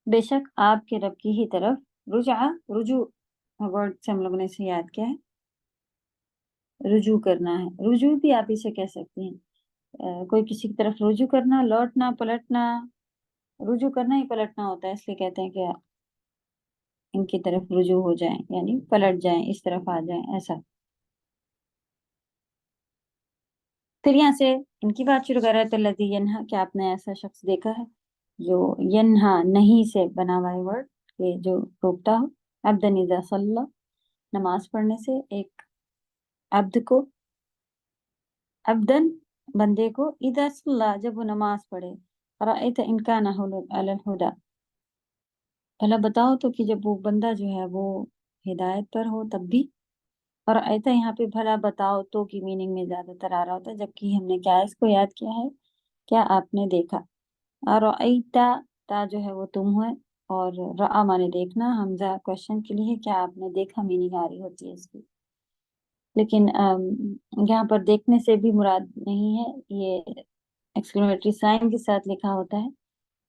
بے شک آپ کے رب کی ہی طرف رجوع ورڈ سے ہم لوگوں نے اسے یاد کیا ہے، رجوع کرنا ہے، رجوع بھی آپ اسے کہہ سکتی ہیں، کوئی کسی کی طرف رجوع کرنا، لوٹنا، پلٹنا، رجوع کرنا ہی پلٹنا ہوتا ہے، اس لیے کہتے ہیں کہ ان کی طرف رجوع ہو جائیں، یعنی پلٹ جائیں، اس طرف آ جائیں، ایسا۔ پھر یہاں سے ان کی بات شروع کر رہا ہے الذی ینہا، کہ آپ نے ایسا شخص دیکھا ہے جو ینہا نہیں سے بنا ہوا ہے ورڈ، کہ جو روکتا ہو، عبدن اذا صلی، نماز پڑھنے سے، ایک عبد کو، عبدن بندے کو، اذا صلی جب وہ نماز پڑھے، رأیت ان کان علی الہدی، بھلا بتاؤ تو کہ جب وہ بندہ جو ہے وہ ہدایت پر ہو تب بھی، اور ایتا یہاں پہ بھلا بتاؤ تو کی میننگ میں زیادہ تر آ رہا ہوتا ہے، جبکہ ہم نے کیا اس کو یاد کیا ہے، کیا آپ نے دیکھا، اور ایتا تا جو ہے وہ تم ہے، اور رآ مانے دیکھنا، حمزہ کوشچن کے لیے، کیا آپ نے دیکھا میننگ آ رہی ہوتی ہے اس کی، لیکن یہاں پر دیکھنے سے بھی مراد نہیں ہے، یہ ایکسکلیمیٹری سائن کے ساتھ لکھا ہوتا ہے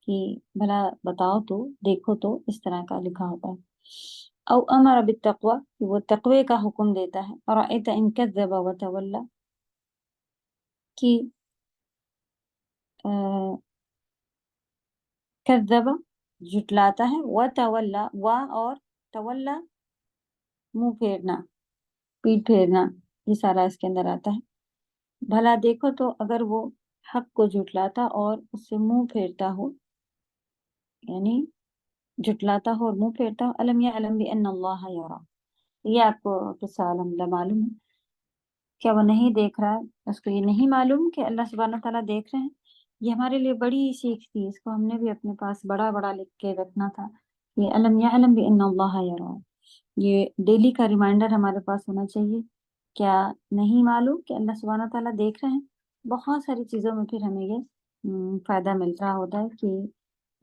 کہ بھلا بتاؤ تو، دیکھو تو، اس طرح کا لکھا ہوتا ہے۔ او امر بالتقوی، کہ وہ تقوی کا حکم دیتا ہے، اور رأیت ان کذب وتولی، کہ کذب جھٹلاتا ہے، وتولی، و اور تولی منہ پھیرنا، پیٹ پھیرنا، یہ سارا اس کے اندر آتا ہے۔ بھلا دیکھو تو اگر وہ حق کو جھٹلاتا اور اس سے منہ پھیرتا ہو، یعنی جھٹلاتا ہو اور منہ پھیرتا ہو، الم یعلم بان اللہ یری، یہ آپ کو قصہ الحمدللہ معلوم ہے، کیا وہ نہیں دیکھ رہا ہے، اس کو یہ نہیں معلوم کہ اللہ سبحانہ تعالیٰ دیکھ رہے ہیں، یہ ہمارے لیے بڑی سیکھ تھی، اس کو ہم نے بھی اپنے پاس بڑا بڑا لکھ کے رکھنا تھا، یہ علم یعلم بان اللہ یرا، یہ ڈیلی کا ریمائنڈر ہمارے پاس ہونا چاہیے۔ کیا نہیں معلوم کہ اللہ سبحانہ تعالیٰ دیکھ رہے ہیں؟ بہت ساری چیزوں میں پھر ہمیں یہ فائدہ مل رہا ہوتا ہے کہ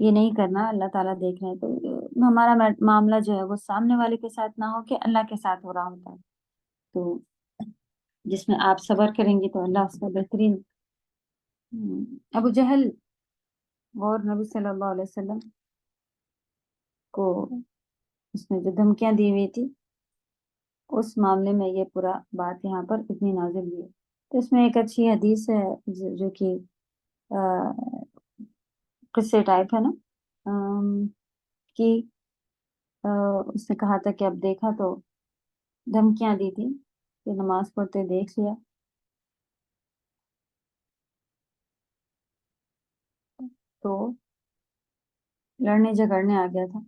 یہ نہیں کرنا، اللہ تعالیٰ دیکھ رہے ہیں، تو ہمارا معاملہ جو ہے وہ سامنے والے کے ساتھ نہ ہو کہ اللہ کے ساتھ ہو رہا ہوتا ہے، تو جس میں آپ صبر کریں گے تو اللہ اس کا بہترین۔ ابو جہل اور نبی صلی اللہ علیہ وسلم کو اس نے جو دھمکیاں دی ہوئی تھی، اس معاملے میں یہ پورا بات یہاں پر اتنی نازل ہوئی ہے۔ تو اس میں ایک اچھی حدیث ہے جو کہ قصے ٹائپ ہے نا، کہ اس نے کہا تھا کہ اب دیکھا تو دھمکیاں دی تھی کہ نماز پڑھتے دیکھ لیا تو لڑنے جھگڑنے آ گیا تھا،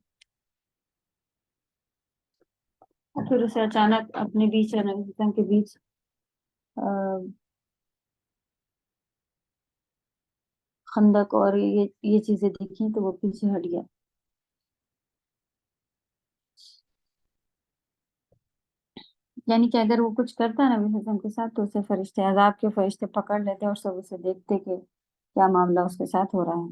اور پھر اسے اچانک اپنے بیچ اور نبی وسلم کے بیچ خندق اور یہ چیزیں دیکھی تو وہ پیچھے ہٹ گیا۔ یعنی کہ اگر وہ کچھ کرتا ہے نبی صلی اللہ علیہ وسلم کے ساتھ تو اسے فرشتے، عذاب کے فرشتے پکڑ لیتے اور سب اسے دیکھتے کہ کیا معاملہ اس کے ساتھ ہو رہا ہے۔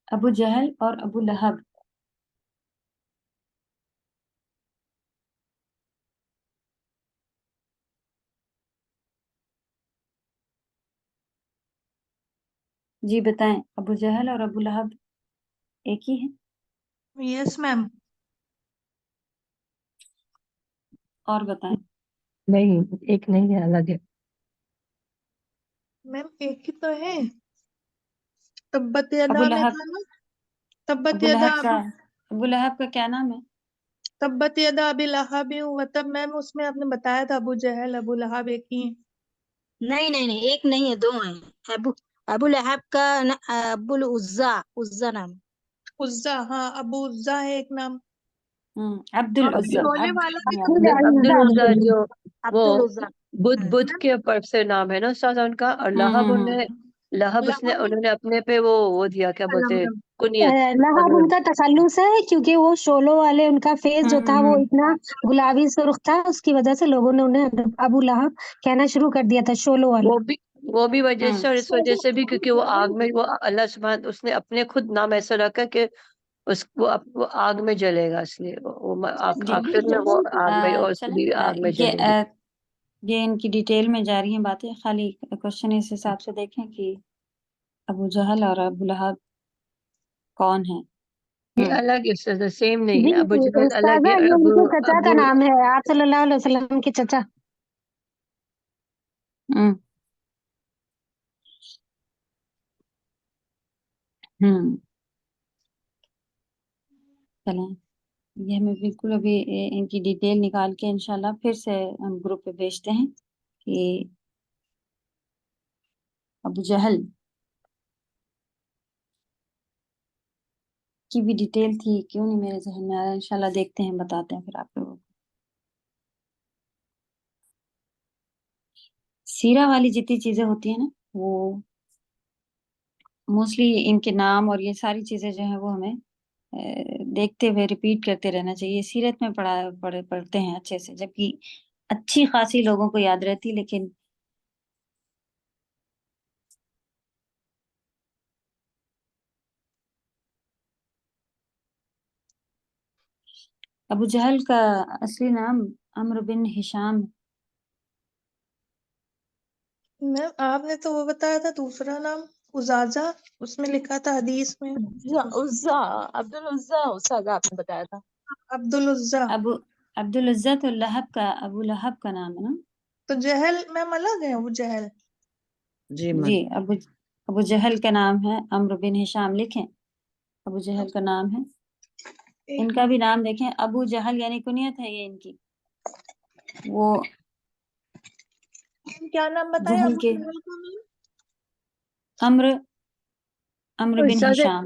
ابو جہل اور ابو لہب، جی بتائیں، ابو جہل اور ابو لہب ایک ہی ہیں؟ یس میم۔ اور بتائیں۔ نہیں، ایک نہیں ہے، الگ ہے۔ میم ایک ہی تو ہے، تبت یدا ابو میں لہب، تھا نا، تبت ابو یدا لہب کا ابو لہب کا کیا نام ہے؟ تبت یدا ابی لہب وتب، میم اس میں آپ نے بتایا تھا ابو جہل ابو لہب ایک ہی ہیں۔ نہیں نہیں نہیں، ایک نہیں ہے، دو ہیں۔ ابو لہب کا ابو العزا، عزا نام۔ عزا، ہاں ابو عزا ہے ایک نام، عبد اور العزا، شعلے عبد والا بھی یعنی عبد العزا جو عبد وہ العزا۔ بدھ کے اوپر سے نام ہے نا استاد ان کا، اور لہب لہب لہب انہوں نے اپنے پہ وہ دیا، کیا علم بولتے، نام۔ کنیت۔ لہب ان کا تخلص ہے، کیونکہ وہ شولوں والے، ان کا فیس جو تھا وہ اتنا گلابی سرخ تھا، اس کی وجہ سے لوگوں نے انہیں ابو لہب کہنا شروع کر دیا تھا، شولوں والا۔ وہ بھی وجہ سے، اور اس وجہ سے بھی کیونکہ وہ آگ میں، وہ اللہ سبحانہ اس نے اپنے خود نام ایسا رکھا کہ وہ آگ میں جلے گا، اس لیے وہ جی آخر میں وہ آگ میں، اور اس چلیں، لیے آگ میں جلے گی۔ یہ ان کی ڈیٹیل میں جا رہی ہیں باتیں، خالی کوشچن اس حساب سے دیکھیں کہ ابو جہل اور ابو لہب کون ہیں۔ یہ الگ ہے، سیم نہیں جی ہے، ابو جہل الگ استاذہ، ہے، یہ ان کے چچا کا ابو نام ہے، آپ صلی اللہ علیہ وسلم کے چچا۔ ہوں ہوں چلیں، یہ ہمیں بالکل ابھی ان کی ڈیٹیل نکال کے انشاءاللہ پھر سے ہم گروپ پہ بھیجتے ہیں کہ ابو جہل کی بھی ڈیٹیل تھی، کیوں نہیں میرے ذہن میں آیا، انشاءاللہ دیکھتے ہیں، بتاتے ہیں پھر آپ لوگوں کو۔ سیرہ والی جتنی چیزیں ہوتی ہیں نا، وہ موسٹلی ان کے نام اور یہ ساری چیزیں جو ہیں وہ ہمیں دیکھتے ہوئے ریپیٹ کرتے رہنا چاہیے۔ سیرت میں پڑھتے ہیں اچھے سے، جبکہ اچھی خاصی لوگوں کو یاد رہتی، لیکن ابو جہل کا اصلی نام عمرو بن ہشام۔ میم آپ نے تو وہ بتایا تھا دوسرا نام عزازہ، اس میں لکھا تھا حدیث میں عزا، عبد العزا استاد آپ نے بتایا تھا۔ عبد العزا۔ عبد العزا تو لہب کا، ابو لہب کا نام ہے نا۔ تو جہل میم الگ ہے، وہ جہل۔ جی ابو جہل کا نام ہے عمرو بن ہشام، لکھیں ابو جہل کا نام ہے۔ ان کا بھی نام دیکھیں، ابو جہل یعنی کنیت ہے یہ ان کی، وہ کیا نام بتایا جہل ابو کے جہل کا نام؟ عمرو بن استاد ہشام۔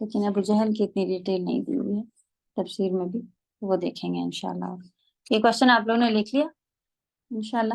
لیکن ابو جہل کی اتنی ڈیٹیل نہیں دی ہوئی ہے تفسیر میں بھی، وہ دیکھیں گے انشاءاللہ۔ یہ کوشچن آپ لوگوں نے لکھ لیا انشاءاللہ؟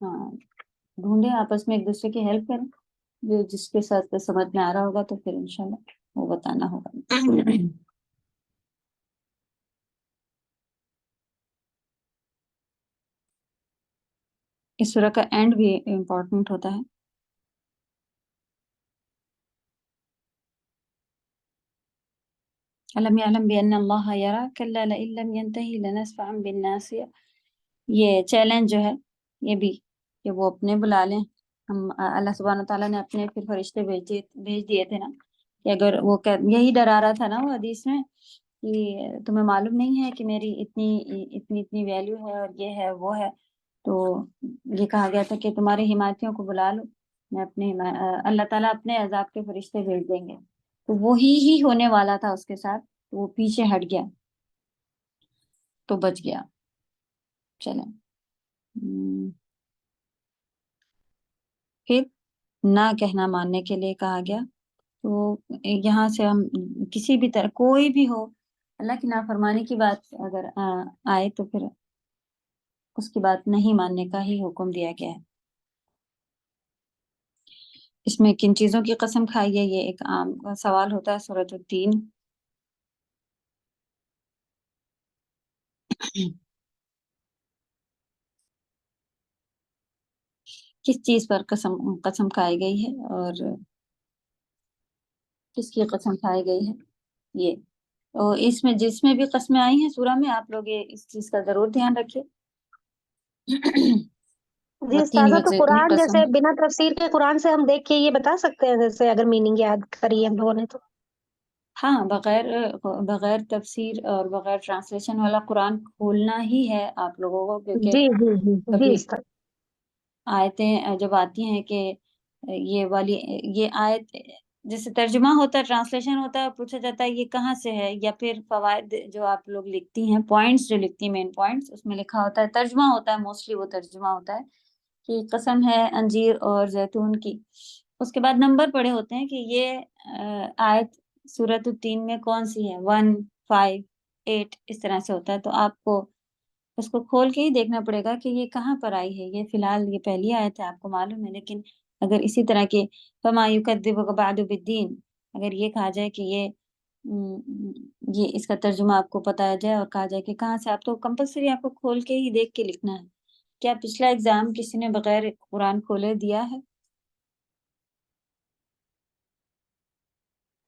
ہاں، ڈھونڈیں آپس میں، ایک دوسرے کی ہیلپ کریں، جو جس کے ساتھ سمجھ میں آ رہا ہوگا تو پھر انشاءاللہ وہ بتانا ہوگا۔ اس سورہ کا اینڈ بھی امپورٹنٹ ہوتا ہے۔ الم یعلم بان اللہ یرا کلا لئن لم ینتہی لنسفعا بالناصیہ، یہ چیلنج جو ہے یہ بھی کہ وہ اپنے بلا لیں، ہم اللہ سبحانہ تعالیٰ نے اپنے پھر فرشتے بھیج دیے تھے نا، کہ اگر وہ یہی ڈرا رہا تھا نا وہ حدیث میں کہ تمہیں معلوم نہیں ہے کہ میری اتنی ویلیو ہے اور یہ ہے وہ ہے، تو یہ کہا گیا تھا کہ تمہارے حمایتیوں کو بلا لو، میں اپنے اللہ تعالیٰ اپنے عذاب کے فرشتے بھیج دیں گے، تو وہی ہی ہونے والا تھا اس کے ساتھ، وہ پیچھے ہٹ گیا تو بچ گیا۔ چلیں پھر نہ کہنا ماننے کے لیے کہا گیا، تو یہاں سے ہم کسی بھی طرح کوئی بھی ہو اللہ کی نافرمانی کی بات اگر آئے تو پھر اس کی بات نہیں ماننے کا ہی حکم دیا گیا ہے۔ اس میں کن چیزوں کی قسم کھائی ہے، یہ ایک عام سوال ہوتا ہے سورۃ التین۔ کس چیز پر قسم کھائی گئی ہے اور کس کی قسم کھائی گئی ہے، یہ اور اس میں جس میں بھی قسمیں آئی ہیں سورہ میں، آپ لوگ اس چیز کا ضرور دھیان رکھیے۔ جی والتین استاذہ، تو والزیتون قرآن قسم، جیسے بنا تفسیر کے قرآن سے ہم دیکھ کے یہ بتا سکتے ہیں، جیسے اگر میننگ یاد کری ہم لوگوں نے تو؟ ہاں، بغیر تفسیر اور بغیر ٹرانسلیشن والا قرآن کھولنا ہی ہے آپ لوگوں کو، کیونکہ جی جی جی جی کبھی استاذ۔ آیتیں جب آتی ہیں کہ یہ آیت جیسے ترجمہ ہوتا ہے، ٹرانسلیشن ہوتا ہے، پوچھا جاتا ہے یہ کہاں سے ہے، یا پھر فوائد جو آپ لوگ لکھتی ہیں، پوائنٹس جو لکھتی ہیں، مین پوائنٹس، اس میں لکھا ہوتا ہے، ترجمہ ہوتا ہے، موسٹلی وہ ترجمہ ہوتا ہے کہ قسم ہے انجیر اور زیتون کی، اس کے بعد نمبر پڑے ہوتے ہیں کہ یہ آیت سورۃ التین میں کون سی ہے، 1 5 8 اس طرح سے ہوتا ہے، تو آپ کو اس کو کھول کے ہی دیکھنا پڑے گا کہ یہ کہاں پر آئی ہے۔ یہ فی الحال یہ پہلی آیت ہے، آپ کو معلوم ہے، لیکن اگر اسی طرح کے فما یکذبک بعد بالدین، اگر یہ کہا جائے کہ یہ اس کا ترجمہ آپ کو بتایا جائے اور کہا جائے کہ کہاں سے، آپ تو کمپلسری آپ کو کھول کے ہی دیکھ کے لکھنا ہے۔ کیا پچھلا ایگزام کسی نے بغیر قرآن کھولے دیا ہے؟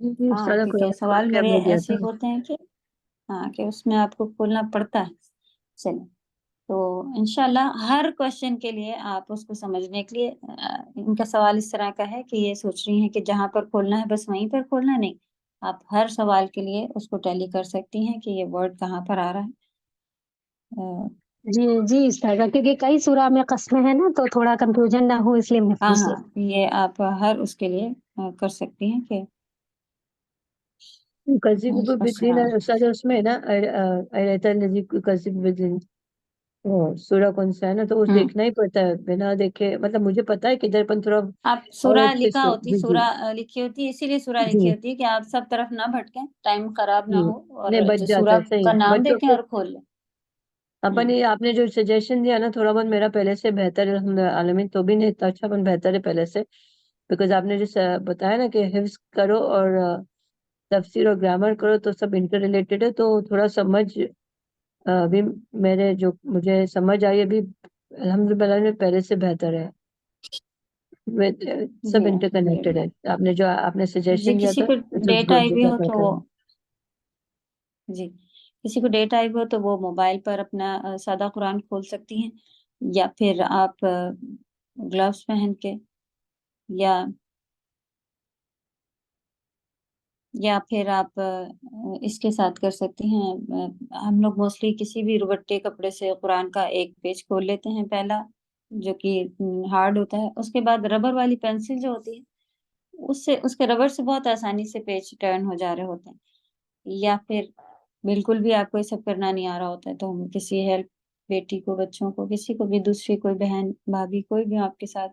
جی ہاں، استاذہ، کیونکہ قرآن کھول سوال کے میرے ہمیں دیا ایسے تھا۔ ہوتے ہیں کہ ہاں کہ اس میں آپ کو کھولنا پڑتا ہے۔ چلیں، تو انشاءاللہ ہر کوشچن کے لیے آپ اس کو سمجھنے کے لیے ان کا سوال اس طرح کا ہے کہ یہ سوچ رہی ہیں کہ جہاں پر کھولنا ہے بس وہیں پر کھولنا، نہیں، آپ ہر سوال کے لیے اس کو ٹیلی کر سکتی ہیں کہ یہ ورڈ کہاں پر آ رہا ہے۔ جی جی استاذہ، کیونکہ کئی سورہ میں قسمیں ہیں نا، تو تھوڑا کنفیوژن نہ ہو اس لیے میں ہاں پوچھ ہاں، لیا۔ یہ آپ ہر اس کے لیے کر سکتی ہیں کہ کذب بالدین ہاں استاذہ، اس میں نا ایت الذی کذب بالدین، وہ سورہ کون سا ہے نا، تو اس دیکھنا ہی پڑتا ہے، بنا دیکھے مطلب مجھے پتا ہے کہ ادھر پن تھوڑا آپ اور سورہ اچھے لکھا سے، ہوتی، جی جی سورہ لکھی ہوتی، اسی لیے سورہ جی لکھی ہوتی ہے کہ آپ سب طرف نہ بھٹکیں، ٹائم خراب نہ جی، ہو، اور نہیں بچ جو جاتا سورہ ہے، کا صحیح نام بچوں دیکھیں کو اور کھول لیں۔ اپن یہ آپ نے جو سجیشن دیا نا تھوڑا بہت میرا پہلے سے بہتر ہے الحمد عالمین، تو بھی نہیں اتنا اچھا پن بہتر ہے پہلے سے، بیکاز آپ نے جو بتایا نا کہ حفظ کرو اور تفسیر اور گرامر کرو تو سب انٹر ریلیٹڈ ہے، تو تھوڑا سمجھ ابھی میرے جو مجھے سمجھ آئی ابھی الحمد للہ میں پہلے سے بہتر ہے، سب جی انٹر کنیکٹڈ ہے، الحمدللہ۔ آپ نے جو آپ نے جی، سجیشن دیا کسی تھا کو اٹس ڈیٹ گڈ، آئی بھی ہو تو جزاک اللہ۔ جی، کسی کو ڈیٹ آئی ہو تو وہ موبائل پر اپنا سادہ قرآن کھول سکتی ہیں، یا پھر آپ گلوز پہن کے، یا پھر آپ اس کے ساتھ کر سکتی ہیں، ہم لوگ موسٹلی کسی بھی روبٹے کپڑے سے قرآن کا ایک پیج کھول لیتے ہیں، پہلا جو کہ ہارڈ ہوتا ہے، اس کے بعد ربر والی پینسل جو ہوتی ہے اس کے ربر سے بہت آسانی سے پیج ٹرن ہو جا رہے ہوتے ہیں، یا پھر بالکل بھی آپ کو یہ سب کرنا نہیں آ رہا ہوتا ہے تو ہم کسی ہیلپ، بیٹی کو، بچوں کو، کسی کو بھی، دوسری کوئی بہن، بھابھی، کوئی بھی آپ کے ساتھ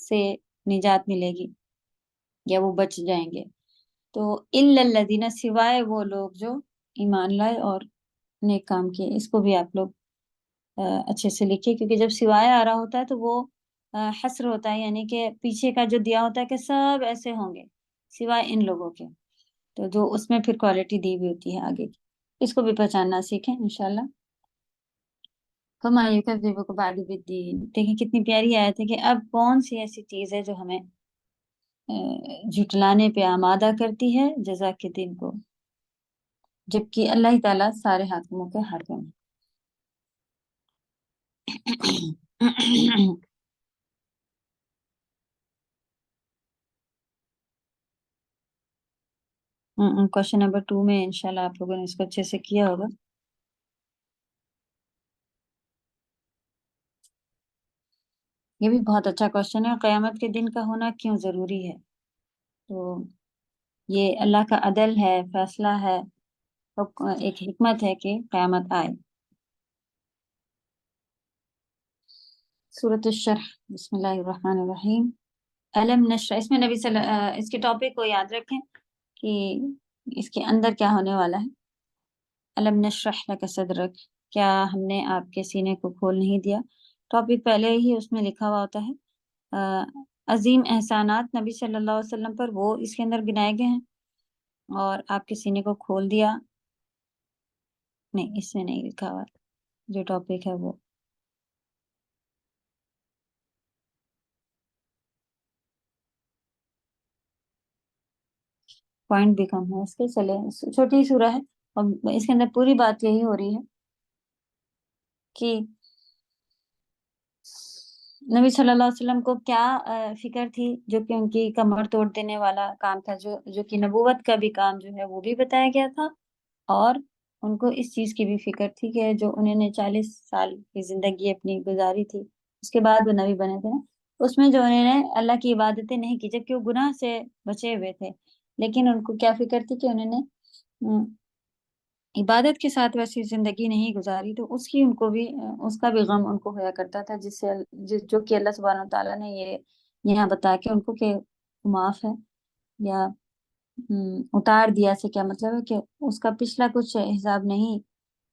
سے نجات ملے گی یا وہ بچ جائیں گے. تو الا الذین، سوائے وہ لوگ جو ایمان لائے اور نیک کام کیے. اس کو بھی آپ لوگ اچھے سے لکھیے، کیونکہ جب سوائے آ رہا ہوتا ہے تو وہ حصر ہوتا ہے، یعنی کہ پیچھے کا جو دیا ہوتا ہے کہ سب ایسے ہوں گے سوائے ان لوگوں کے، تو جو اس میں پھر کوالٹی دی ہوئی ہوتی ہے آگے کی. اس کو بھی پہچاننا سیکھیں انشاءاللہ. فَمَا يُكَذِّبُكَ بَعْدُ بِالدِّينِ. دیکھیں کتنی پیاری آیت ہے کہ اب کون سی ایسی چیز ہے جو ہمیں جھٹلانے پہ آمادہ کرتی ہے جزا کے دن کو، جبکہ اللہ تعالیٰ سارے حاکموں کے حاکم ہیں. کوشچن نمبر 2 میں انشاءاللہ آپ لوگوں نے اس کو اچھے سے کیا ہوگا. یہ بھی بہت اچھا کوشچن ہے. قیامت کے دن کا ہونا کیوں ضروری ہے؟ تو یہ اللہ کا عدل ہے، فیصلہ ہے، ایک حکمت ہے کہ قیامت آئے. سورۃ الشرح، بسم اللہ الرحمن الرحیم. علم نشرح، اس میں نبی اس کے ٹاپک کو یاد رکھیں کہ اس کے اندر کیا ہونے والا ہے. علم نشرح لک صدرک، کیا ہم نے آپ کے سینے کو کھول نہیں دیا. ٹاپک پہلے ہی اس میں لکھا ہوا ہوتا ہے. عظیم احسانات نبی صلی اللہ علیہ وسلم پر وہ اس کے اندر گنائے گئے ہیں، اور آپ کے سینے کو کھول دیا نہیں، اس میں نہیں لکھا ہوا. جو ٹاپک ہے وہ پوائنٹ بھی کم ہے اس کے. چلے، چھوٹی سورہ ہے اور اس کے اندر پوری بات یہی ہو رہی ہے کہ نبی صلی اللہ علیہ وسلم کو کیا فکر تھی، جو کہ ان کی کمر توڑ دینے والا کام تھا، جو کہ نبوت کا بھی کام جو ہے وہ بھی بتایا گیا تھا. اور ان کو اس چیز کی بھی فکر تھی کہ جو انہوں نے 40 سال کی زندگی اپنی گزاری تھی، اس کے بعد وہ نبی بنے تھے نا، اس میں جو انہوں نے اللہ کی عبادتیں نہیں کی، جبکہ وہ گناہ سے بچے ہوئے تھے، لیکن ان کو کیا فکر تھی کہ انہوں نے عبادت کے ساتھ ویسی زندگی نہیں گزاری، تو اس کی ان کو بھی اس کا بھی غم ان کو ہوا کرتا تھا، جس سے جو کہ اللہ سبحانہ وتعالیٰ نے یہ یہاں بتا کے ان کو کہ معاف ہے یا اتار دیا سے کیا مطلب ہے کہ اس کا پچھلا کچھ حساب نہیں،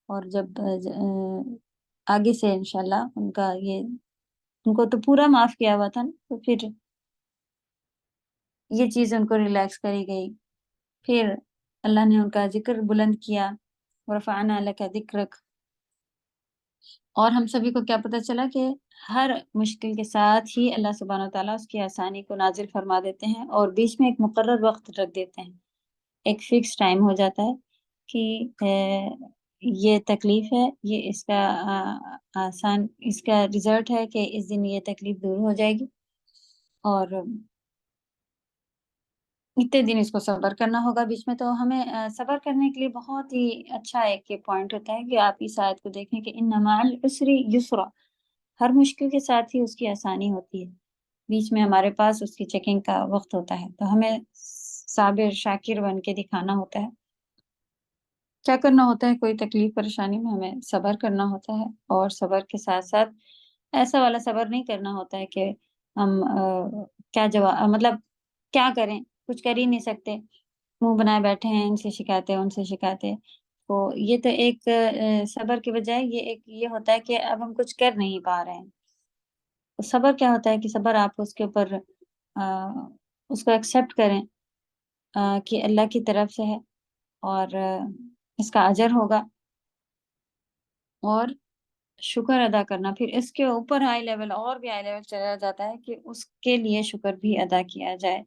اور جب آگے سے انشاءاللہ ان کا یہ ان کو تو پورا معاف کیا ہوا تھا نا، تو پھر یہ چیز ان کو ریلیکس کری گئی. پھر اللہ نے ان کا ذکر بلند کیا، ورفعنا لک ذکرک. اور ہم سبھی کو کیا پتہ چلا کہ ہر مشکل کے ساتھ ہی اللہ سبحانہ وتعالیٰ اس کی آسانی کو نازل فرما دیتے ہیں، اور بیچ میں ایک مقرر وقت رکھ دیتے ہیں، ایک فکس ٹائم ہو جاتا ہے کہ یہ تکلیف ہے، یہ اس کا آسان اس کا رزلٹ ہے کہ اس دن یہ تکلیف دور ہو جائے گی، اور اتنے دن اس کو صبر کرنا ہوگا بیچ میں. تو ہمیں صبر کرنے کے لیے بہت ہی اچھا ایک پوائنٹ ہوتا ہے کہ آپ اس آیت کو دیکھیں کہ ان مع العسر یسرا، ہر مشکل کے ساتھ ہی اس کی آسانی ہوتی ہے، بیچ میں ہمارے پاس اس کی چیکنگ کا وقت ہوتا ہے. تو ہمیں صابر شاکر بن کے دکھانا ہوتا ہے. کیا کرنا ہوتا ہے؟ کوئی تکلیف پریشانی میں ہمیں صبر کرنا ہوتا ہے، اور صبر کے ساتھ ساتھ ایسا والا صبر نہیں کرنا ہوتا ہے کہ ہم کیا جواب مطلب کیا کریں، کچھ کر ہی نہیں سکتے، منہ بنائے بیٹھے ہیں، ان سے شکایتیں ان سے شکایتیں. تو یہ تو ایک صبر کے بجائے یہ ہوتا ہے کہ اب ہم کچھ کر نہیں پا رہے ہیں. صبر کیا ہوتا ہے کہ صبر آپ اس کے اوپر اس کو ایکسیپٹ کریں کہ اللہ کی طرف سے ہے، اور اس کا اجر ہوگا، اور شکر ادا کرنا. پھر اس کے اوپر ہائی لیول اور بھی ہائی لیول چلا جاتا ہے کہ اس کے لیے شکر بھی ادا کیا جائے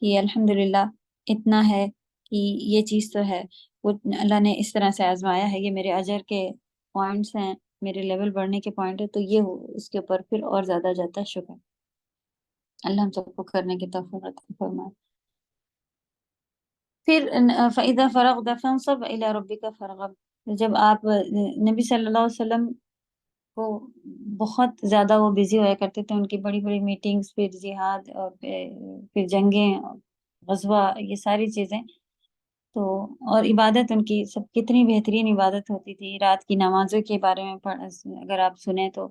کہ الحمدللہ اتنا ہے کہ یہ چیز تو ہے، وہ اللہ نے اس طرح سے آزمایا ہے، یہ میرے اجر کے پوائنٹس ہیں، میرے لیول بڑھنے کے پوائنٹ ہے، تو یہ اس کے اوپر پھر اور زیادہ جاتا ہے شکر. اللہ ہم سب کو کرنے کی توفیق عطا فرمائے. پھر فَإِذَا فَرَغْتَ فَانصَبْ إِلَى رَبِّكَ فَارْغَب. جب آپ نبی صلی اللہ علیہ وسلم کو بہت زیادہ وہ بزی ہوا کرتے تھے، ان کی بڑی بڑی میٹنگز، پھر جہاد، اور پھر جنگیں، غزوہ، یہ ساری چیزیں، تو اور عبادت ان کی سب کتنی بہترین عبادت ہوتی تھی. رات کی نمازوں کے بارے میں اگر آپ سنیں تو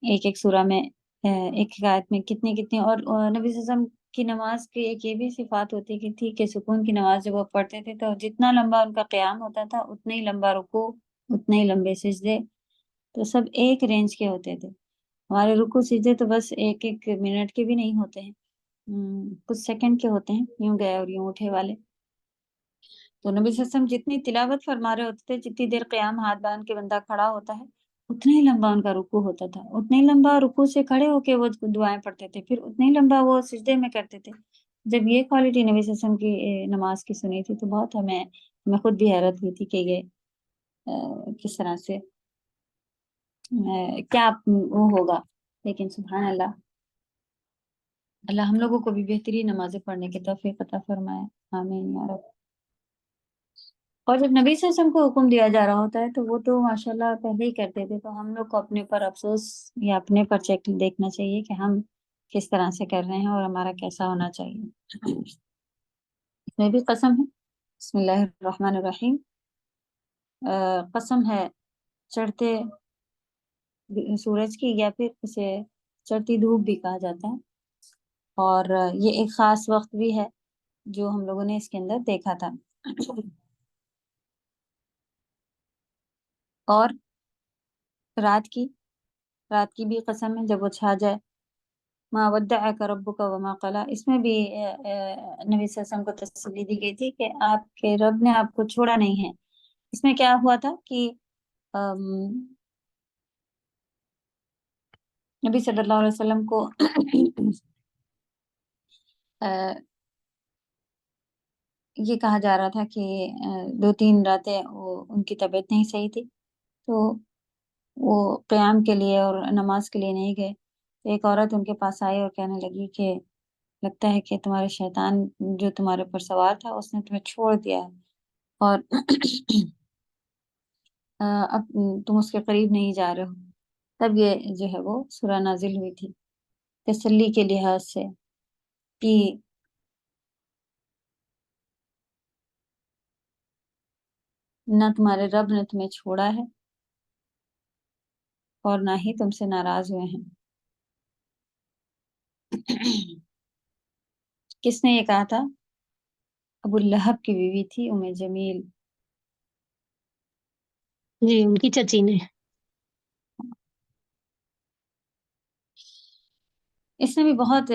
ایک ایک سورہ میں ایک ایک آیت میں کتنی کتنی. اور نبی صلی اللہ علیہ وسلم کی نماز کی ایک یہ بھی صفات ہوتی کہ تھی کہ سکون کی نماز جب وہ پڑھتے تھے تو جتنا لمبا ان کا قیام ہوتا تھا اتنا ہی لمبا رکوع، اتنے ہی لمبے سجدے، تو سب ایک رینج کے ہوتے تھے. ہمارے رکوع سجدے تو بس ایک ایک منٹ کے بھی نہیں ہوتے ہیں، کچھ سیکنڈ کے ہوتے ہیں، یوں گئے اور یوں اٹھے والے. تو نبی صلی اللہ علیہ وسلم جتنی تلاوت فرما رہے ہوتے تھے، جتنی دیر قیام ہاتھ باندھ کے بندہ کھڑا ہوتا ہے اتنا ہی لمبا ان کا رکوع ہوتا تھا، اتنا ہی لمبا رکوع سے کھڑے ہو کے وہ دعائیں پڑھتے تھے، پھر اتنا ہی لمبا وہ سجدے میں کرتے تھے. جب یہ کوالٹی نبی صلی اللہ علیہ وسلم کی نماز کی سنی تھی تو بہت ہمیں خود بھی حیرت ہوئی تھی کہ یہ کس طرح سے کیا وہ ہوگا. لیکن سبحان اللہ، اللہ ہم لوگوں کو بھی بہترین نمازیں پڑھنے کی توفیق عطا فرمائے، آمین یا رب. اور جب نبی صلی اللہ علیہ وسلم کو حکم دیا جا رہا ہوتا ہے تو وہ تو ماشاءاللہ پہلے ہی کرتے تھے، تو ہم لوگ کو اپنے پر افسوس یا اپنے پر چیک دیکھنا چاہیے کہ ہم کس طرح سے کر رہے ہیں اور ہمارا کیسا ہونا چاہیے. اس میں بھی قسم ہے. بسم اللہ الرحمن الرحیم. قسم ہے چڑھتے سورج کی، یا پھر اسے چڑھتی دھوپ بھی کہا جاتا ہے، اور یہ ایک خاص وقت بھی ہے جو ہم لوگوں نے اس کے اندر دیکھا تھا. اور رات کی بھی قسم ہے جب وہ چھا جائے. ما ودعک ربک وما قلی، اس میں بھی نبی صلی اللہ علیہ وسلم کو تسلی دی گئی تھی کہ آپ کے رب نے آپ کو چھوڑا نہیں ہے. اس میں کیا ہوا تھا کہ نبی صلی اللہ علیہ وسلم کو یہ کہا جا رہا تھا کہ 2-3 راتیں ان کی طبیعت نہیں صحیح تھی، تو وہ قیام کے لیے اور نماز کے لیے نہیں گئے. ایک عورت ان کے پاس آئی اور کہنے لگی کہ لگتا ہے کہ تمہارے شیطان جو تمہارے پر سوار تھا اس نے تمہیں چھوڑ دیا ہے، اور اب تم اس کے قریب نہیں جا رہے ہو. تب یہ جو ہے وہ سورہ نازل ہوئی تھی تسلی کے لحاظ سے کہ نہ تمہارے رب نے تمہیں چھوڑا ہے اور نہ ہی تم سے ناراض ہوئے ہیں. کس نے یہ کہا تھا؟ ابو لہب کی بیوی تھی ام جمیل. جی ان کی چچی نے. اس میں بھی بہت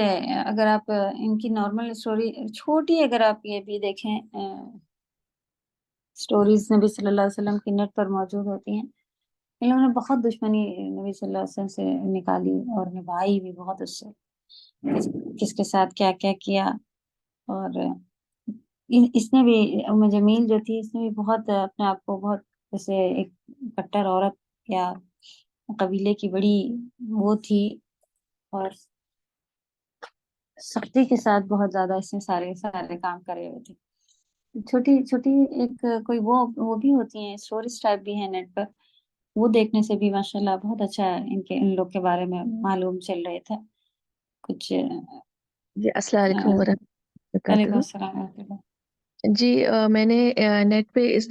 اگر آپ ان کی نارمل اسٹوری چھوٹی، اگر آپ یہ بھی دیکھیں سٹوریز نبی صلی اللہ علیہ وسلم کی نیٹ پر موجود ہوتی ہیں. انہوں نے بہت دشمنی نبی صلی اللہ علیہ وسلم سے نکالی اور نبھائی بھی بہت اس سے، کس کے ساتھ کیا کیا کیا. اور اس نے بھی ام جمیل جو تھی اس نے بھی بہت اپنے آپ کو بہت جیسے ایک کٹر عورت یا قبیلے کی بڑی وہ تھی، اور سختی کے ساتھ بہت زیادہ اس نے سارے کام کرے ہوئے تھے. چھوٹی چھوٹی ایک کوئی وہ بھی ہوتی ہیں اسٹوریز ٹائپ بھی ہیں نیٹ پر، وہ دیکھنے سے بھی ماشاءاللہ بہت اچھا ان لوگ کے بارے میں معلوم چل رہے تھے کچھ. جی السلام علیکم ورحمۃ اللہ وعلیکم وبرکاتہ. السلام ورحمۃ اللہ. جی میں نے نیٹ پہ اس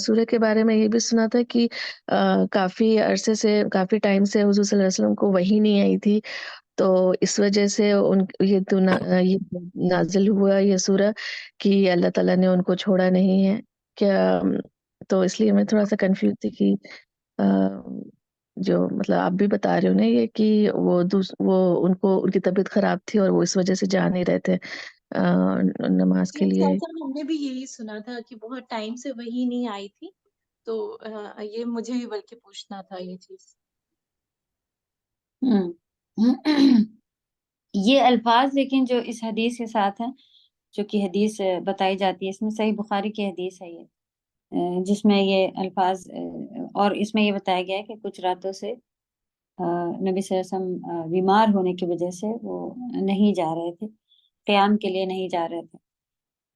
سورہ کے بارے میں یہ بھی سنا تھا کہ کافی عرصے سے، کافی ٹائم سے حضور صلی اللہ علیہ وسلم کو وحی نہیں آئی تھی، تو اس وجہ سے یہ نازل ہوا یہ سورہ کہ اللہ تعالیٰ نے ان کو چھوڑا نہیں ہے کیا. تو اس لیے میں تھوڑا سا کنفیوز تھی کہ جو مطلب آپ بھی بتا رہے ہو نا یہ کہ ان کی طبیعت خراب تھی اور وہ اس وجہ سے جا نہیں رہے تھے نماز کے لیے. ہم نے بھی یہی سنا تھا کہ بہت ٹائم سے وہی نہیں آئی تھی، تو یہ مجھے بھی بلکہ پوچھنا تھا یہ چیز. یہ الفاظ لیکن جو اس حدیث کے ساتھ ہیں، جو کہ حدیث بتائی جاتی ہے، اس میں صحیح بخاری کی حدیث ہے یہ، جس میں یہ الفاظ اور اس میں یہ بتایا گیا ہے کہ کچھ راتوں سے نبی صلی اللہ علیہ وسلم بیمار ہونے کی وجہ سے وہ نہیں جا رہے تھے، قیام کے لیے نہیں جا رہے تھے،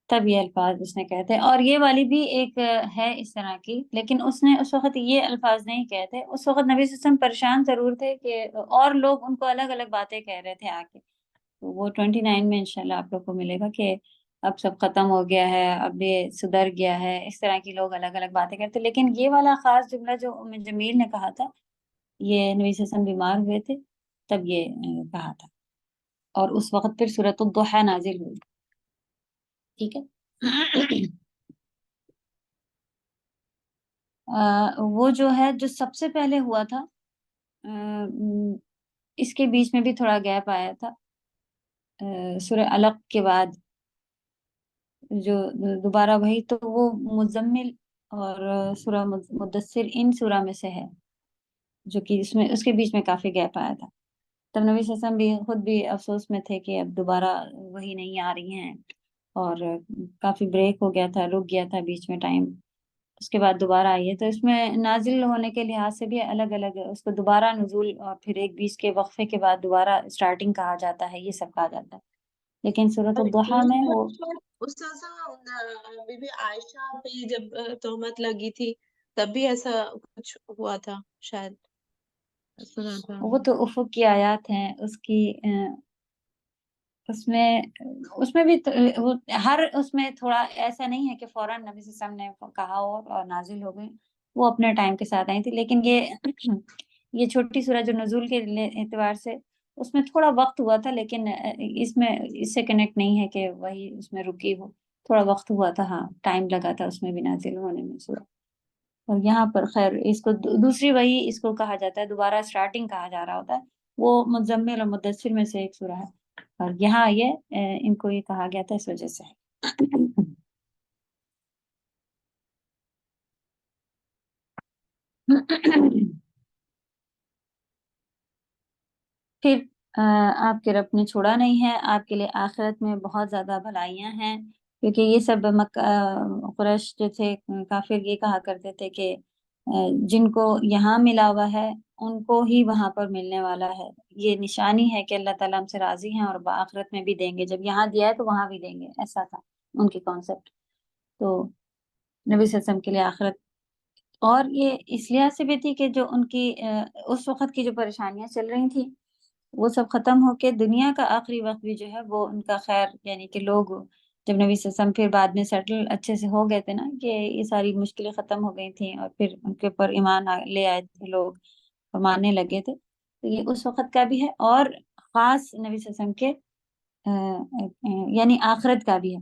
تب یہ الفاظ اس نے کہے تھے. اور یہ والی بھی ایک ہے اس طرح کی، لیکن اس نے اس وقت یہ الفاظ نہیں کہے تھے. اس وقت نبی صلی اللہ علیہ وسلم پریشان ضرور تھے کہ اور لوگ ان کو الگ الگ باتیں کہہ رہے تھے آ کے. وہ 29 میں انشاءاللہ آپ لوگ کو ملے گا کہ اب سب ختم ہو گیا ہے، اب یہ سدھر گیا ہے، اس طرح کی لوگ الگ الگ باتیں کرتے. لیکن یہ والا خاص جملہ جو ام جمیل نے کہا تھا، یہ نبی صلی اللہ علیہ وسلم بیمار ہوئے تھے تب یہ کہا تھا، اور اس وقت پھر سورۃ الضحیٰ نازل ہوئی. ٹھیک ہے. وہ جو ہے جو سب سے پہلے ہوا تھا، اس کے بیچ میں بھی تھوڑا گیپ آیا تھا. سورہ علق کے بعد جو دوبارہ وہی، تو وہ مزمل اور سورہ مدثر ان سورہ میں سے ہے، جو کہ اس کے بیچ میں کافی گیپ آیا تھا. تب نبی صلی اللہ علیہ وسلم بھی خود بھی افسوس میں تھے کہ اب دوبارہ وہی نہیں آ رہی ہیں، اور کافی بریک ہو گیا تھا، رک گیا تھا بیچ میں ٹائم. اس کے بعد دوبارہ آئی ہے، تو اس میں نازل ہونے کے لحاظ سے بھی الگ الگ اس کو دوبارہ نزول، اور پھر ایک بیچ کے وقفے کے بعد دوبارہ اسٹارٹنگ کہا جاتا ہے، یہ سب کہا جاتا ہے. لیکن سورۃ الضحیٰ میں وہ استاذہ بی بی عائشہ پہ جب تہمت لگی تھی تب بھی ایسا کچھ ہوا تھا شاید، سنا تھا. وہ تو افق کی آیات ہیں اس کی. اس میں بھی ہر اس میں تھوڑا ایسا نہیں ہے کہ فوراً نبی صلی اللہ علیہ وسلم نے کہا ہو اور نازل ہو گئی، وہ اپنے ٹائم کے ساتھ آئی تھی. لیکن یہ چھوٹی سورہ جو نزول کے اعتبار سے اس میں تھوڑا وقت ہوا تھا، لیکن اس میں اس سے کنیکٹ نہیں ہے کہ وہی اس میں رکی ہو، تھوڑا وقت ہوا تھا. ہاں ٹائم لگا تھا اس میں بھی نازل ہونے میں سورہ. اور یہاں پر خیر اس کو دوسری وہی اس کو کہا جاتا ہے، دوبارہ اسٹارٹنگ کہا جا رہا ہوتا ہے. وہ مزمل اور مدثر میں سے ایک سورہ ہے، اور یہاں یہ ان کو یہ کہا گیا تھا اس وجہ سے. پھر آپ کے رب نے چھوڑا نہیں ہے، آپ کے لیے آخرت میں بہت زیادہ بھلائیاں ہیں. کیونکہ یہ سب قریش جو تھے کافر یہ کہا کرتے تھے کہ جن کو یہاں ملا ہوا ہے ان کو ہی وہاں پر ملنے والا ہے. یہ نشانی ہے کہ اللہ تعالیٰ ہم سے راضی ہیں، اور آخرت میں بھی دیں گے. جب یہاں دیا ہے تو وہاں بھی دیں گے، ایسا تھا ان کی کانسیپٹ. تو نبی صلی اللہ علیہ وسلم کے لیے آخرت، اور یہ اس لحاظ سے بھی تھی کہ جو ان کی اس وقت کی جو پریشانیاں چل رہی تھیں وہ سب ختم ہو کے دنیا کا آخری وقت بھی جو ہے وہ ان کا خیر، یعنی کہ لوگ جب نبی صلی اللہ علیہ وسلم پھر بعد میں سیٹل اچھے سے ہو گئے تھے نا، کہ یہ ساری مشکلیں ختم ہو گئی تھیں اور پھر ان کے اوپر ایمان لے آئے تھے لوگ اور ماننے لگے تھے، تو یہ اس وقت کا بھی ہے. اور خاص نبی صلی اللہ علیہ وسلم کے یعنی آخرت کا بھی ہے.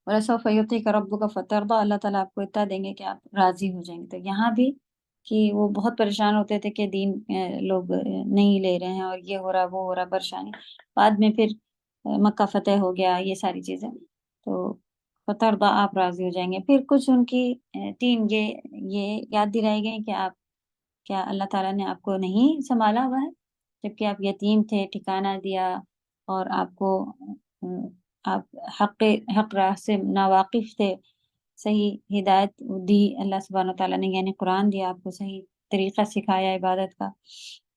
وَلَسَوْفَ يُعْطِيكَ رَبُّكَ فَتَرْضَىٰ، اللہ تعالیٰ آپ کو اتنا دیں گے کہ آپ راضی ہو جائیں گے. تو یہاں بھی کہ وہ بہت پریشان ہوتے تھے کہ دین لوگ نہیں لے رہے ہیں، اور یہ ہو رہا وہ ہو رہا پریشانی. بعد میں پھر مکہ فتح ہو گیا، یہ ساری چیزیں، تو فترضیٰ آپ راضی ہو جائیں گے. پھر کچھ ان کی تین یہ یاد دلائی گئی کہ آپ کیا اللہ تعالیٰ نے آپ کو نہیں سنبھالا ہوا ہے، جبکہ آپ یتیم تھے، ٹھکانہ دیا، اور آپ کو آپ حق راہ سے ناواقف تھے، صحیح ہدایت دی اللہ سبحانہ تعالیٰ نے، یعنی قرآن دیا آپ کو، صحیح طریقہ سکھایا عبادت کا.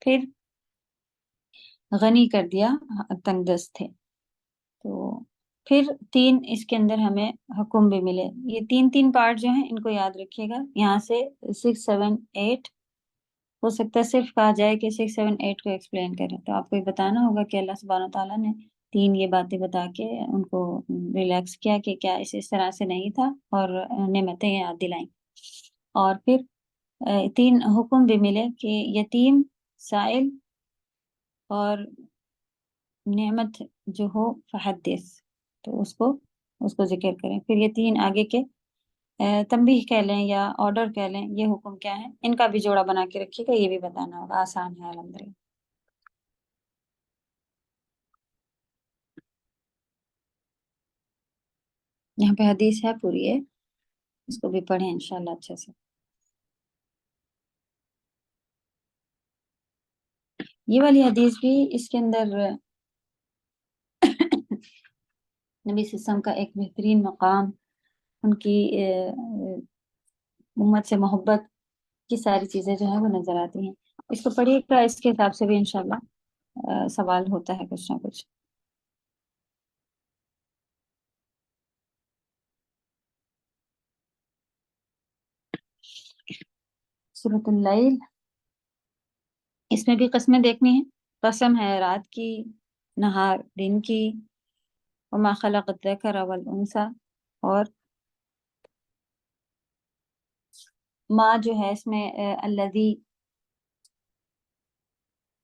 پھر غنی کر دیا، تنگ دست تھے. تو پھر تین اس کے اندر ہمیں حکم بھی ملے. یہ تین پارٹ جو ہیں ان کو یاد رکھیے گا. یہاں سے 6 7 8 ہو سکتا ہے صرف کہا جائے کہ 6 7 8 کو ایکسپلین کریں، تو آپ کو یہ بتانا ہوگا کہ اللہ سبحانہ تعالیٰ نے تین یہ باتیں بتا کے ان کو ریلیکس کیا کہ کیا اس طرح سے نہیں تھا، اور نعمتیں یاد دلائیں. اور پھر تین حکم بھی ملے کہ یتیم، سائل اور نعمت جو ہو فحدث، تو اس کو ذکر کریں. پھر یہ تین آگے کے تنبیہ کہہ لیں یا آرڈر کہہ لیں، یہ حکم کیا ہے، ان کا بھی جوڑا بنا کے رکھیے گا، یہ بھی بتانا ہوگا. آسان ہے الحمدللہ. یہاں پہ حدیث ہے پوری ہے، اس کو بھی پڑھیں انشاءاللہ اچھے سے. یہ والی حدیث بھی اس کے اندر نبی صلی اللہ علیہ وسلم کا ایک بہترین مقام، ان کی امت سے محبت کی ساری چیزیں جو ہیں وہ نظر آتی ہیں. اس کو پڑھیے گا، اس کے حساب سے بھی انشاءاللہ سوال ہوتا ہے کچھ نہ کچھ. سورۃ اللیل، اس میں بھی قسمیں دیکھنی ہیں. قسم ہے رات کی، نہار دن کی، وما خلق الذکر والانثی، اور ماں جو ہے اس میں الذی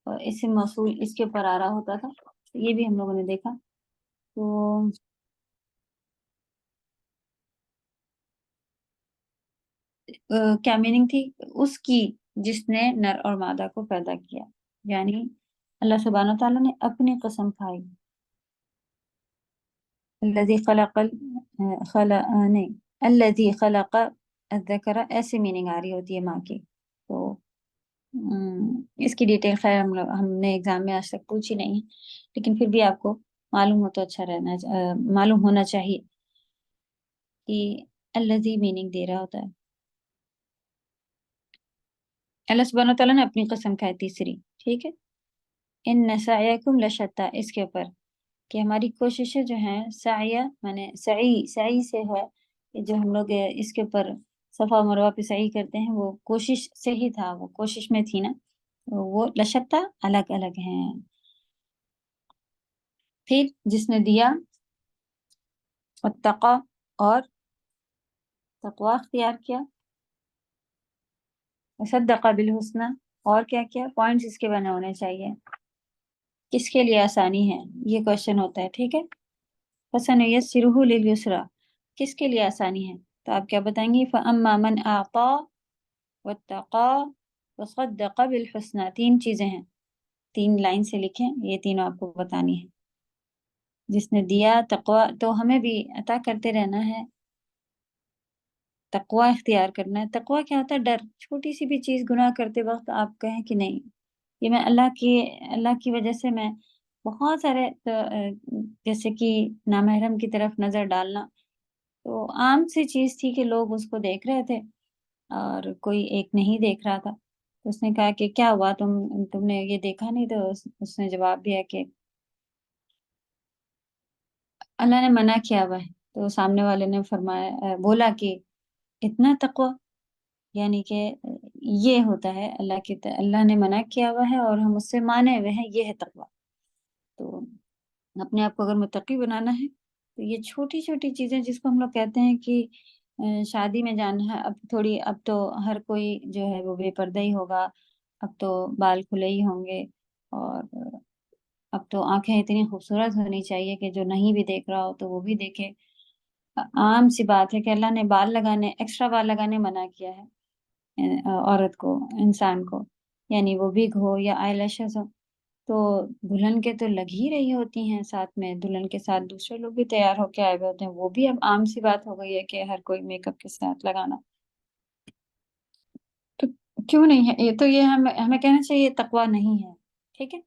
اور اسم موصول اس کے اوپر آ رہا ہوتا تھا، یہ بھی ہم لوگوں نے دیکھا. تو کیا میننگ تھی اس کی جس نے نر اور مادہ کو پیدا کیا، یعنی اللہ سبحانہ تعالیٰ نے اپنی قسم کھائی. الذی الذی خلق الذکر، ایسے میننگ آ رہی ہوتی ہے ماں کی. تو اس کی ڈیٹیل خیر ہم نے ایگزام میں آج تک پوچھی نہیں ہے، لیکن پھر بھی آپ کو معلوم ہو تو اچھا معلوم ہونا چاہیے کہ الذی میننگ دے رہا ہوتا ہے. اللہ سبحانہ تعالیٰ نے اپنی قسم کھائی تیسری، ٹھیک ہے. ان سعیکم لشتیٰ، اس کے اوپر کہ ہماری کوششیں جو ہیں، سعیہ مانے سعی سے ہے کہ جو ہم لوگ اس کے اوپر صفا مروہ پہ سعی کرتے ہیں، وہ کوشش سے ہی تھا، وہ کوشش میں تھی نا، وہ لشتیٰ الگ الگ ہیں. پھر جس نے دیا اتقا، اور تقوی اختیار کیا، صدق بالحسنى، اور کیا کیا پوائنٹس اس کے بنے ہونے چاہیے. کس کے لیے آسانی ہے یہ کوشچن ہوتا ہے، ٹھیک ہے. فَسَنُيَسِّرُهُ لِلْيُسْرَى، کس کے لیے آسانی ہے، تو آپ کیا بتائیں گی؟ فَأَمَّا مَنْ أَعْطَى وَاتَّقَى وَصَدَّقَ بِالْحُسْنَى. تین چیزیں ہیں، 3 لائن سے لکھیں، یہ تینوں آپ کو بتانی ہے. جس نے دیا تقوی، تو ہمیں بھی عطا کرتے رہنا ہے، تقوی اختیار کرنا ہے. تقوی کیا ہوتا ہے؟ ڈر. چھوٹی سی بھی چیز گناہ کرتے وقت آپ کہیں کہ نہیں، یہ میں اللہ کی وجہ سے میں بہت سارے جیسے کہ نامحرم کی طرف نظر ڈالنا، تو عام سی چیز تھی کہ لوگ اس کو دیکھ رہے تھے اور کوئی ایک نہیں دیکھ رہا تھا. تو اس نے کہا کہ کیا ہوا، تم نے یہ دیکھا نہیں؟ تو اس نے جواب دیا کہ اللہ نے منع کیا ہوا ہے. تو سامنے والے نے بولا کہ اتنا تقوی، یعنی کہ یہ ہوتا ہے اللہ نے منع کیا ہوا ہے اور ہم اس سے مانے ہوئے ہیں، یہ ہے تقوی. تو اپنے آپ کو اگر متقی بنانا ہے تو یہ چھوٹی چھوٹی چیزیں، جس کو ہم لوگ کہتے ہیں کہ شادی میں جانا ہے، اب تو ہر کوئی جو ہے وہ بے پردہ ہی ہوگا، اب تو بال کھلے ہی ہوں گے، اور اب تو آنکھیں اتنی خوبصورت ہونی چاہیے کہ جو نہیں بھی دیکھ رہا ہو تو وہ بھی دیکھے. عام سی بات ہے کہ اللہ نے ایکسٹرا بال لگانے منع کیا ہے عورت کو، انسان کو، یعنی وہ بگ ہو یا آئی لیشز ہو، تو دلہن کے تو لگ ہی رہی ہوتی ہیں، ساتھ میں دلہن کے ساتھ دوسرے لوگ بھی تیار ہو کے آئے ہوئے ہوتے ہیں، وہ بھی اب عام سی بات ہو گئی ہے کہ ہر کوئی میک اپ کے ساتھ لگانا. تو کیوں نہیں ہے یہ ہمیں کہنا چاہیے تقوی نہیں ہے، ٹھیک ہے.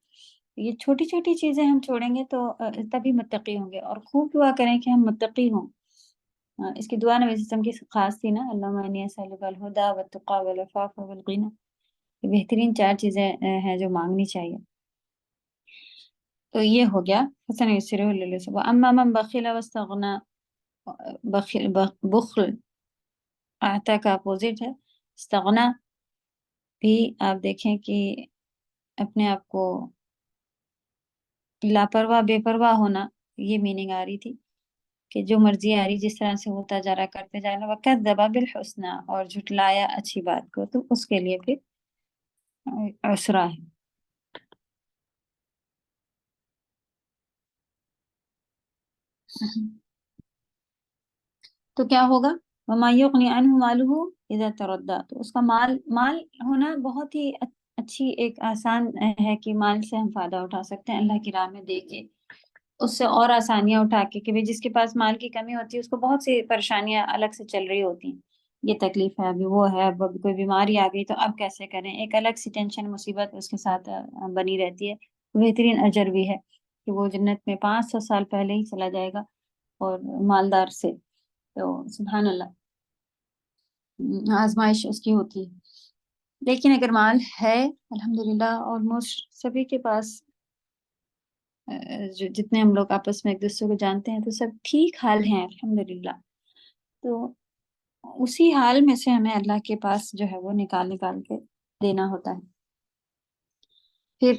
یہ چھوٹی چھوٹی چیزیں ہم چھوڑیں گے تو تبھی متقی ہوں گے، اور خوب دعا کریں کہ ہم متقی ہوں. اس کی دعا نبی صلی اللہ علیہ وسلم کی خاص تھی نا، اللہم انی اسألک الہدی والتقی والعفاف والغنی. یہ بہترین 4 چیزیں ہیں جو مانگنی چاہیے. تو یہ ہو گیا فَسَنُيَسِّرُهُ لِلْيُسْرَى. وَأَمَّا مَنْ بَخِلَ وَاسْتَغْنَى، بخل اعطا کا اپوزٹ ہے. استغنا بھی آپ دیکھیں کہ اپنے آپ کو لاپرواہ، بے پرواہ ہونا، یہ میننگ آ رہی تھی کہ جو مرضی آ رہی جس طرح سے ہوتا جا رہا کرتے جا رہا. وَكَذَّبَ بِالْحُسْنَى، اور جھٹلایا اچھی بات کو، تو اس کے لیے پھر عسرا ہے. تو کیا ہوگا؟ وَمَا يُغْنِي عَنْهُ مَالُهُ إِذَا تَرَدَّى. تو اس کا مال ہونا بہت ہی اچھی ایک آسان ہے کہ مال سے ہم فائدہ اٹھا سکتے ہیں اللہ کی راہ میں دے کے، اس سے اور آسانیاں اٹھا کے، کہ جس کے پاس مال کی کمی ہوتی ہے اس کو بہت سی پریشانیاں الگ سے چل رہی ہوتی ہیں. یہ تکلیف ہے، ابھی وہ ہے، اب کوئی بیماری آ گئی تو اب کیسے کریں، ایک الگ سی ٹینشن، مصیبت اس کے ساتھ بنی رہتی ہے. بہترین اجر بھی ہے کہ وہ جنت میں 500 سال پہلے ہی چلا جائے گا، اور مالدار سے. تو سبحان اللہ، آزمائش اس کی ہوتی ہے. لیکن اگر مال ہے الحمدللہ، آلموسٹ سبھی کے پاس، جتنے ہم لوگ آپس میں ایک دوسرے کو جانتے ہیں تو سب ٹھیک حال ہیں الحمدللہ. تو اسی حال میں سے ہمیں اللہ کے پاس جو ہے وہ نکال کے دینا ہوتا ہے. پھر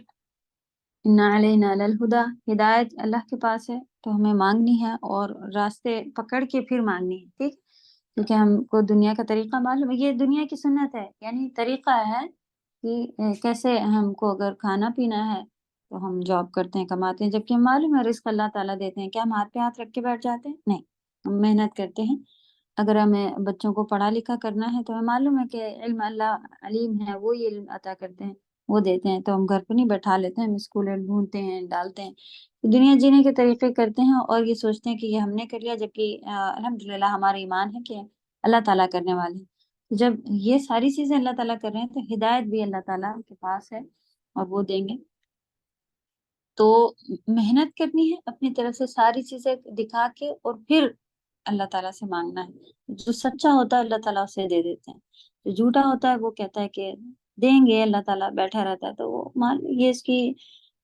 اِنَّ عَلَيْنَا لَلْهُدَى، ہدایت اللہ کے پاس ہے تو ہمیں مانگنی ہے، اور راستے پکڑ کے پھر مانگنی ہے، ٹھیک. کیونکہ ہم کو دنیا کا طریقہ معلوم ہے، یہ دنیا کی سنت ہے، یعنی طریقہ ہے کہ کیسے ہم کو اگر کھانا پینا ہے تو ہم جاب کرتے ہیں، کماتے ہیں، جبکہ ہم معلوم ہے رزق اللہ تعالیٰ دیتے ہیں، کیا ہم ہاتھ پہ ہاتھ رکھ کے بیٹھ جاتے ہیں؟ نہیں، ہم محنت کرتے ہیں۔ اگر ہمیں بچوں کو پڑھا لکھا کرنا ہے تو ہمیں معلوم ہے کہ علم اللہ علیم ہے، وہ یہ علم عطا کرتے ہیں، وہ دیتے ہیں، تو ہم گھر پہ نہیں بیٹھا لیتے ہیں، ہم اسکول ڈھونڈتے ہیں، ڈالتے ہیں، دنیا جینے کے طریقے کرتے ہیں اور یہ سوچتے ہیں کہ یہ ہم نے کر لیا، جبکہ الحمدللہ ہمارا ایمان ہے کہ اللہ تعالیٰ کرنے والے ہیں۔ جب یہ ساری چیزیں اللہ تعالیٰ کر رہے ہیں تو ہدایت بھی اللہ تعالیٰ کے پاس ہے اور وہ دیں گے۔ تو محنت کرنی ہے اپنی طرف سے، ساری چیزیں دکھا کے، اور پھر اللہ تعالیٰ سے مانگنا ہے۔ جو سچا ہوتا ہے اللہ تعالیٰ اسے دے دیتے ہیں، جو جھوٹا ہوتا ہے وہ کہتا ہے کہ دیں گے، اللہ تعالیٰ بیٹھا رہتا ہے، تو وہ یہ اس کی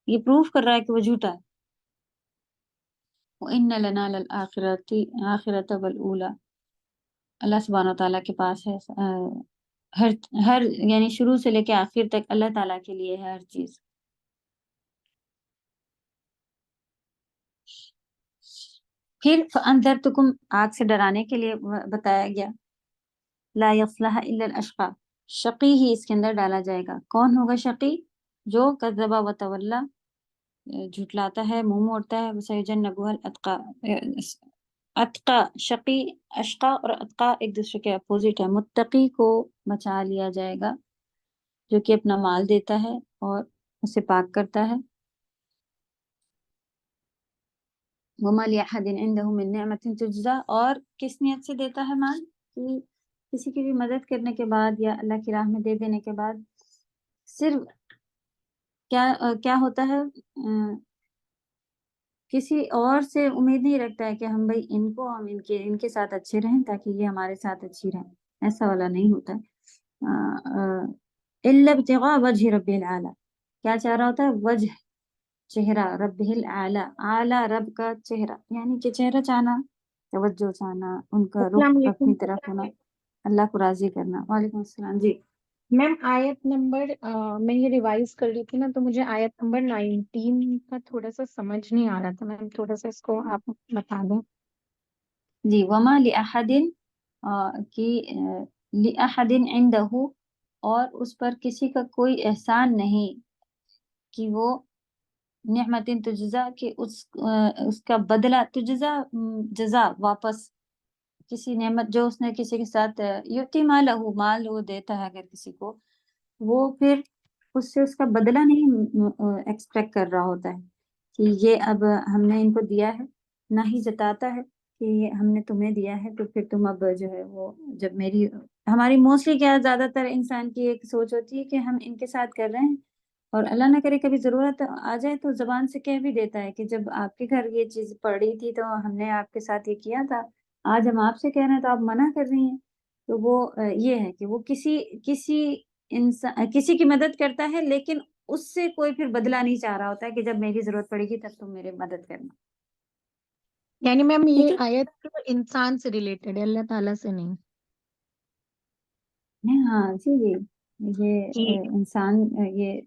یہ پروف کر رہا ہے کہ وہ جھوٹا ہے۔ وَإِنَّ لَنَا لَلْآخِرَةَ وَالْأُولَى، اللہ سبحانہ وتعالیٰ کے پاس ہے ہر یعنی شروع سے لے کے آخر تک اللہ تعالیٰ کے لیے ہے ہر چیز۔ پھر فَأَنذَرْتُكُمْ، آگ سے ڈرانے کے لیے بتایا گیا، لا يصلح الا الاشقى، شقی ہی اس کے اندر ڈالا جائے گا۔ کون ہوگا شقی؟ جو کذب و تولا، جھٹلاتا ہے، منہ موڑتا ہے، وسیجنبها الاتقى، اتقا، شقی اشقا اور اتقا ایک دوسرے کے اپوزٹ ہے۔ متقی کو بچا لیا جائے گا، جو کہ اپنا مال دیتا ہے اور اسے پاک کرتا ہے۔ وما لأحد عنده من نعمة تجزى، اور کس نیت سے دیتا ہے مال؟ کہ کسی کی بھی مدد کرنے کے بعد یا اللہ کی راہ میں دے دینے کے بعد صرف کیا ہوتا ہے، کسی اور سے امید نہیں رکھتا ہے کہ ہم بھائی ہم ان کے ساتھ اچھے رہیں تاکہ یہ ہمارے ساتھ اچھی رہیں، ایسا والا نہیں ہوتا ہے۔ الا ابتغاء وجہ رب العالی، کیا چاہ رہا ہوتا ہے؟ وجہ، چہرہ، رب العالی، اعلیٰ رب کا چہرہ، یعنی کہ چہرہ چاہنا، توجہ چاہنا، ان کا السلام رخ علیکم اپنی طرف ہونا، اللہ کو راضی کرنا۔ وعلیکم السلام جی۔ میم آیت نمبر میں یہ ریوائز کر رہی تھی نا، تو مجھے آیت نمبر 19 کا تھوڑا سا سمجھ نہیں آ رہا تھا، میم تھوڑا سا اس کو آپ بتا دیں۔ جی، وما لأحد کی لأحد عنده، اور اس پر کسی کا کوئی احسان نہیں کہ وہ نعمت تجزا، کہ اس کا بدلہ، تجزا جزا، واپس کسی نعمت جو اس نے کسی کے ساتھ، یؤتی مالہ، مال وہ دیتا ہے اگر کسی کو، وہ پھر اس سے اس کا بدلہ نہیں ایکسپیکٹ کر رہا ہوتا ہے کہ یہ اب ہم نے ان کو دیا ہے، نہ ہی جتاتا ہے کہ یہ ہم نے تمہیں دیا ہے تو پھر تم اب جو ہے وہ، جب ہماری موسٹلی کیا زیادہ تر انسان کی ایک سوچ ہوتی ہے کہ ہم ان کے ساتھ کر رہے ہیں، اور اللہ نہ کرے کبھی ضرورت آ جائے تو زبان سے کہہ بھی دیتا ہے کہ جب آپ کے گھر یہ چیز پڑی تھی تو ہم نے آپ کے ساتھ یہ کیا تھا، آج ہم آپ سے کہہ رہے ہیں تو آپ منع کر رہی ہیں۔ تو وہ یہ ہے کہ وہ کسی انسان کسی کی مدد کرتا ہے، لیکن اس سے کوئی پھر بدلہ نہیں چاہ رہا ہوتا ہے کہ جب میری ضرورت پڑے گی تب تم میری مدد کرنا۔ یعنی میم ٹھیک یہ ہے، آیت انسان سے ریلیٹڈ ہے، اللہ تعالیٰ سے نہیں؟ ہاں جی جی، یہ جی انسان یہ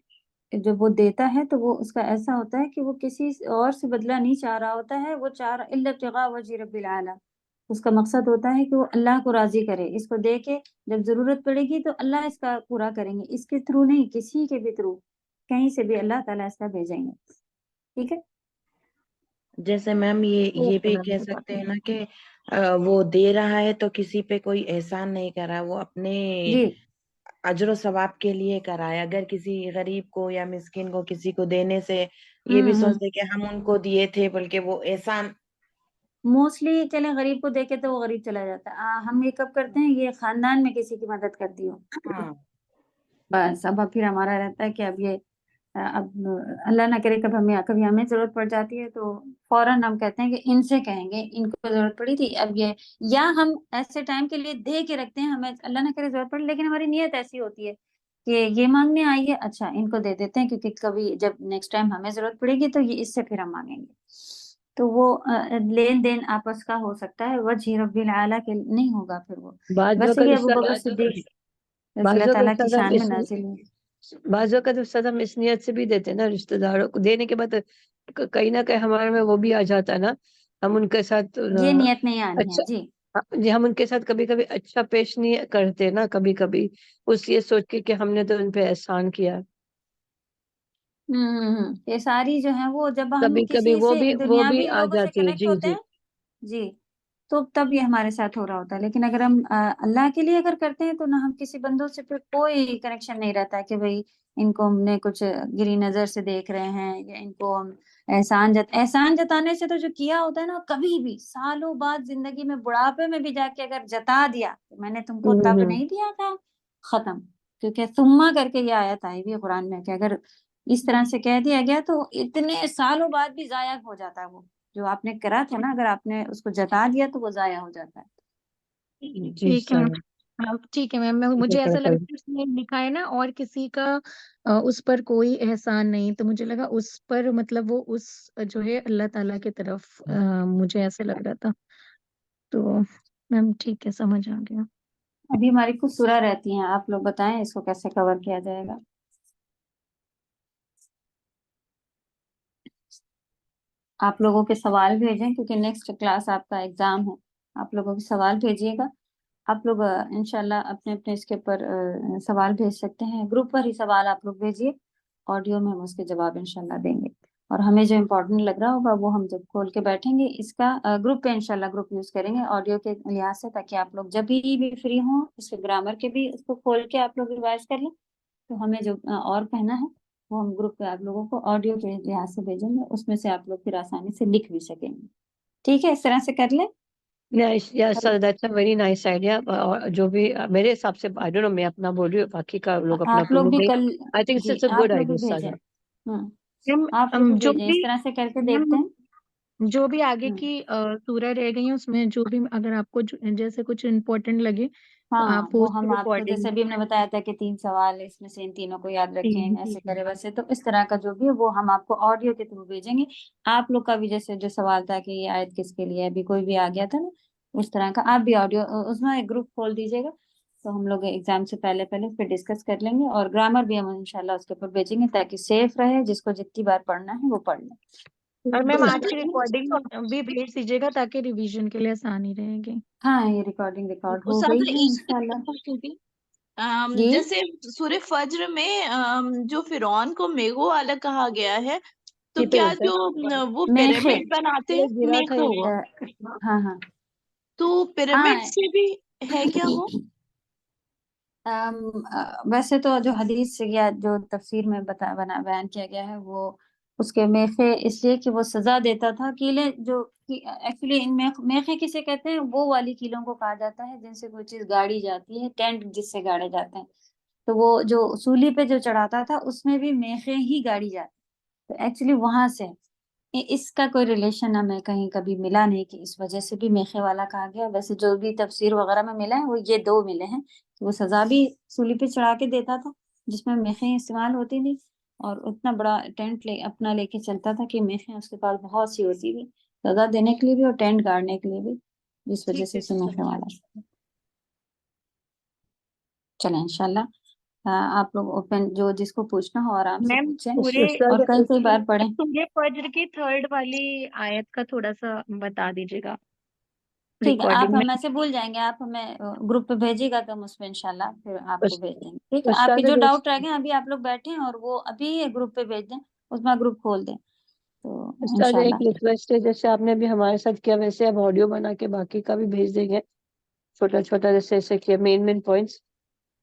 جب وہ دیتا ہے تو وہ اس کا ایسا ہوتا ہے کہ وہ کسی اور سے بدلہ نہیں چاہ رہا ہوتا ہے، وہ چاہ رہا الا ابتغاء وجہ رب العالی، اس کا مقصد ہوتا ہے کہ وہ اللہ کو راضی کرے، اس کو دے کے جب ضرورت پڑے گی تو اللہ اس کا پورا کریں گے، اس کے تھرو نہیں، کسی کے بھی تھرو، کہیں سے بھی اللہ تعالیٰ اس کا بھیجیں گے۔ ٹھیک ہے، جیسے میم یہ بھی کہہ سکتے ہیں نا کہ وہ دے رہا ہے تو کسی پہ کوئی احسان نہیں کر رہا، وہ اپنے جی اجر و ثواب کے لیے کرائے۔ اگر کسی غریب کو یا مسکین کو کسی کو دینے سے یہ بھی سوچتے کہ ہم ان کو دیے تھے، بلکہ وہ احسان موسٹلی چلیں غریب کو دیکھے تو وہ غریب چلا جاتا ہے، ہم یہ کب کرتے ہیں؟ یہ خاندان میں کسی کی مدد کرتی ہو، ہاں بس اب پھر ہمارا رہتا ہے کہ اب یہ اب اللہ نہ کرے کبھی ہمیں ضرورت پڑ جاتی ہے تو فوراً ہم کہتے ہیں کہ ان سے کہیں گے، ان کو ضرورت پڑی تھی اب یہ، یا ہم ایسے ٹائم کے لیے دے کے رکھتے ہیں، ہمیں اللہ نہ کرے ضرورت پڑی لیکن ہماری نیت ایسی ہوتی ہے کہ یہ مانگنے آئی ہے، اچھا ان کو دے دیتے ہیں کیونکہ کبھی جب نیکسٹ ٹائم ہمیں ضرورت پڑے گی تو یہ اس سے پھر ہم مانگیں گے۔ تو وہ لین دین آپس کا ہو سکتا ہے، وجہ رب العالی کے نہیں ہوگا پھر وہ، بعض بس وقت یہ ابو استاد بکر صدیق رضی بعض اللہ وقت تعالیٰ کی استاد ہم شان میں نازل ہوئی۔ بعض اوقات استاد ہم اس نیت سے بھی دیتے ہیں نا، رشتہ داروں کو دینے کے بعد کہیں نہ کہیں ہمارے میں وہ بھی آ جاتا ہے نا، ہم ان کے ساتھ یہ نیت نہیں آنی ہے اچھا جی، جی ہم ان کے ساتھ کبھی کبھی اچھا پیش نہیں کرتے نا، کبھی کبھی اس یہ سوچ کے کہ ہم نے تو ان پہ احسان کیا. یہ ساری جو ہے وہ جب ہم کبھی کبھی کسی وہ سے بھی دنیاوی آ لوگوں سے جاتی ہے. کنیکٹ جی ہوتے جی. ہیں جی، تو تب یہ ہمارے ساتھ ہو رہا ہوتا ہے. لیکن اگر ہم اللہ کے لیے اگر کرتے ہیں تو نہ ہم کسی بندوں سے پھر کوئی کنیکشن نہیں رہتا ہے کہ بھئی ان کو ہم نے کچھ گری نظر سے دیکھ رہے ہیں یا ان کو ہم احسان جتانے سے تو جو کیا ہوتا ہے نا، کبھی بھی سالوں بعد زندگی میں بڑھاپے میں بھی جا کے اگر جتا دیا کہ میں نے تم کو تب نہیں دیا تھا، ختم. کیونکہ ثم کر کے یہ آیت آئی بھی قرآن میں کہ اگر اس طرح سے کہہ دیا گیا تو اتنے سالوں بعد بھی ضائع ہو جاتا ہے. وہ جو آپ نے کرا تھا نا، اگر آپ نے اس کو جتا دیا تو وہ ضائع ہو جاتا ہے. جی ٹھیک ہے سر. میم. ٹھیک ہے میم. مجھے ایسا لگ رہا ہے اس میں لکھا ہے نا اور کسی کا اس پر کوئی احسان نہیں، تو مجھے لگا اس پر مطلب وہ اس جو ہے اللہ تعالیٰ کی طرف مجھے ایسے لگ رہا تھا. تو میم ٹھیک ہے، سمجھ آ گیا. ابھی ہماری کچھ سورہ رہتی ہیں، آپ لوگ بتائیں اس کو کیسے کور کیا جائے گا. آپ لوگوں کے سوال بھیجیں کیونکہ نیکسٹ کلاس آپ کا ایگزام ہے. آپ لوگوں کے سوال بھیجیے گا. آپ لوگ انشاءاللہ اپنے اپنے اس کے اوپر سوال بھیج سکتے ہیں. گروپ پر ہی سوال آپ لوگ بھیجیے، آڈیو میں ہم اس کے جواب انشاءاللہ دیں گے. اور ہمیں جو امپورٹنٹ لگ رہا ہوگا وہ ہم جب کھول کے بیٹھیں گے اس کا گروپ پہ انشاءاللہ گروپ یوز کریں گے آڈیو کے لحاظ سے، تاکہ آپ لوگ جب بھی فری ہوں اس کے گرامر کے بھی اس کو کھول کے آپ لوگ ریوائز کر لیں. تو ہمیں جو اور کہنا ہے وہ ہم گروپ پہ آپ لوگوں کو آڈیو کے لحاظ سے بھیجیں گے، اس میں سے آپ لوگ پھر آسانی سے لکھ بھی سکیں گے. ٹھیک ہے، اس طرح سے کر لیں. Sir that's a very nice idea. جو بھی میرے حساب سے آئی ڈونٹ نو، میں اپنا بول رہی ہوں، باقی کا لوگ اپنا آپ لوگ بھی کل آئی تھنک جی اٹس اے گڈ آپ لوگ بھی آئیڈیا بھیجیں. سر. آپ لوگ بھی جو بھیجیں، بھی اس طرح سے کر کے دیکھتے ہیں. جو بھی آگے کی سورہ رہ گئی ہیں اس میں جو بھی اگر آپ کو جیسے کچھ امپورٹنٹ لگے تو ہاں آپ وہ پوسٹ ہم آپ کو ریکارڈنگ. جیسے ابھی ہم نے بتایا تھا کہ 3 سوال ہے، اس میں سے ان تینوں کو یاد رکھیں، ایسے کرے ویسے، تو اس طرح کا جو بھی ہے وہ ہم آپ کو آڈیو کے تھرو بھیجیں گے. آپ لوگ کا بھی جیسے جو سوال تھا کہ یہ آیت کس کے لیے ہے، ابھی کوئی بھی آ گیا تھا نا اس طرح کا، آپ بھی آڈیو اس میں ایک گروپ کھول دیجیے گا تو ہم لوگ ایگزام سے پہلے اس پہ ڈسکس کر لیں گے. اور گرامر بھی ہم انشاءاللہ اس کے اوپر بھیجیں گے تاکہ سیف رہے، جس کو جتنی بار پڑھنا ہے وہ پڑھ لیں. اور میم آج کی ریکارڈنگ بھی بھیج دیجیے گا تاکہ ریویژن کے لیے آسانی رہے گی. ہاں یہ ریکارڈنگ ریکارڈ ہو استاد گئی ہے ایک انشاءاللہ. پوچھنی تھی. جی جیسے سورہ فجر میں جو فرعون کو میگو والا کہا گیا ہے، تو کیا جو وہ میخے پیرامڈ بناتے ہیں گرا تھا میخو، ہاں ہاں تو پیرامڈ سے بھی ہے کیا وہ؟ ویسے تو جو حدیث سے یا جو تفسیر میں بیان کیا گیا ہے وہ اس کے میخے اس لیے کہ وہ سزا دیتا تھا. کیلیں جو ایکچولی میخے کسے کہتے ہیں، وہ والی کیلوں کو کہا جاتا ہے جن سے کوئی چیز گاڑی جاتی ہے، ٹینٹ جس سے گاڑے جاتے ہیں. تو وہ جو سولی پہ جو چڑھاتا تھا اس میں بھی میخے ہی گاڑی جاتی. تو ایکچولی وہاں سے اس کا کوئی ریلیشن ہمیں کہیں کبھی ملا نہیں کہ اس وجہ سے بھی میخے والا کہا گیا. ویسے جو بھی تفسیر وغیرہ میں ملا ہے وہ یہ 2 ملے ہیں کہ وہ سزا بھی سولی پہ چڑھا کے دیتا تھا جس میں میخیں استعمال ہوتی تھی، اور اتنا بڑا ٹینٹ اپنا لے کے چلتا تھا کہ میخیں اس کے پاس بہت سی ہوتی تھی، سزا دینے کے لیے بھی اور ٹینٹ گاڑنے کے لیے بھی، جس وجہ سے اسے میخے والا. چلیں انشاءاللہ آپ لوگ اوپن جو جس کو پوچھنا ہو آرام سے میم پوچھیں استاد اور کئی کئی بار پڑھیں. سورہ فجر کی 3rd والی آیت کا تھوڑا سا بتا دیجیے گا ٹھیک ہے، آپ ریکارڈنگ میں. ہم ایسے بھول جائیں گے، آپ ہمیں گروپ پہ بھیجیے گا تو ہم اس پہ انشاءاللہ پھر آپ کو بھیج دیں گے. ٹھیک ہے، آپ کے استاد جو ڈاؤٹ رہ گئے ابھی آپ لوگ بیٹھیں اور وہ ابھی گروپ پہ بھیج دیں، اس میں گروپ کھول دیں تو استاد ایک انشاءاللہ. ریکویسٹ ہے، جیسے آپ نے بھی ہمارے ساتھ کیا ویسے اب آڈیو بنا کے باقی کا بھی بھیج دیں گے، چھوٹا چھوٹا جیسے ایسے کیا مین پوائنٹس،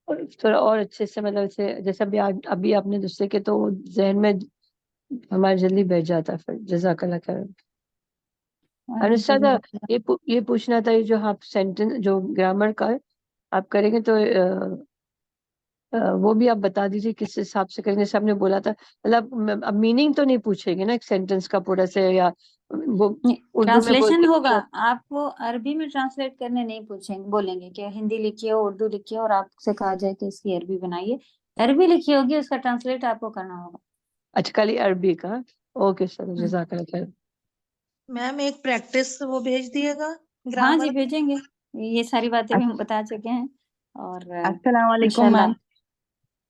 اور تھوڑا اور اچھے سے مطلب جیسے ابھی آپ نے دوسرے کے تو ذہن میں ہمارے جلدی بیٹھ جاتا ہے. پھر جزاک اللہ خیر. اور استاد یہ پوچھنا تھا، یہ جو آپ سینٹینس جو گرامر کا ہے آپ کریں گے تو وہ بھی آپ بتا دیجیے کس حساب سے کریں گے. جیسے آپ نے بولا تھا مطلب اب میننگ تو نہیں پوچھیں گے نا ایک سینٹینس کا پورا سے، یا وہ اردو میں ٹرانسلیشن ہوگا. بولتے آپ کو عربی میں ٹرانسلیٹ کرنے نہیں بولیں گے کہ ہندی لکھیے اردو لکھیے اور آپ سے کہا جائے کہ اس کی عربی بنائیے. عربی لکھی ہوگی، اس کا ٹرانسلیٹ آپ کو کرنا ہوگا. اچھا خالی عربی کا. اوکے سر، جزاک اللہ خیر. میم ایک پریکٹس وہ بھیج دیے گا ہاں گرامر. جی بھیجیں گے، یہ ساری باتیں بھی ہم بتا چکے ہیں. اور السلام علیکم انشاءاللہ میم.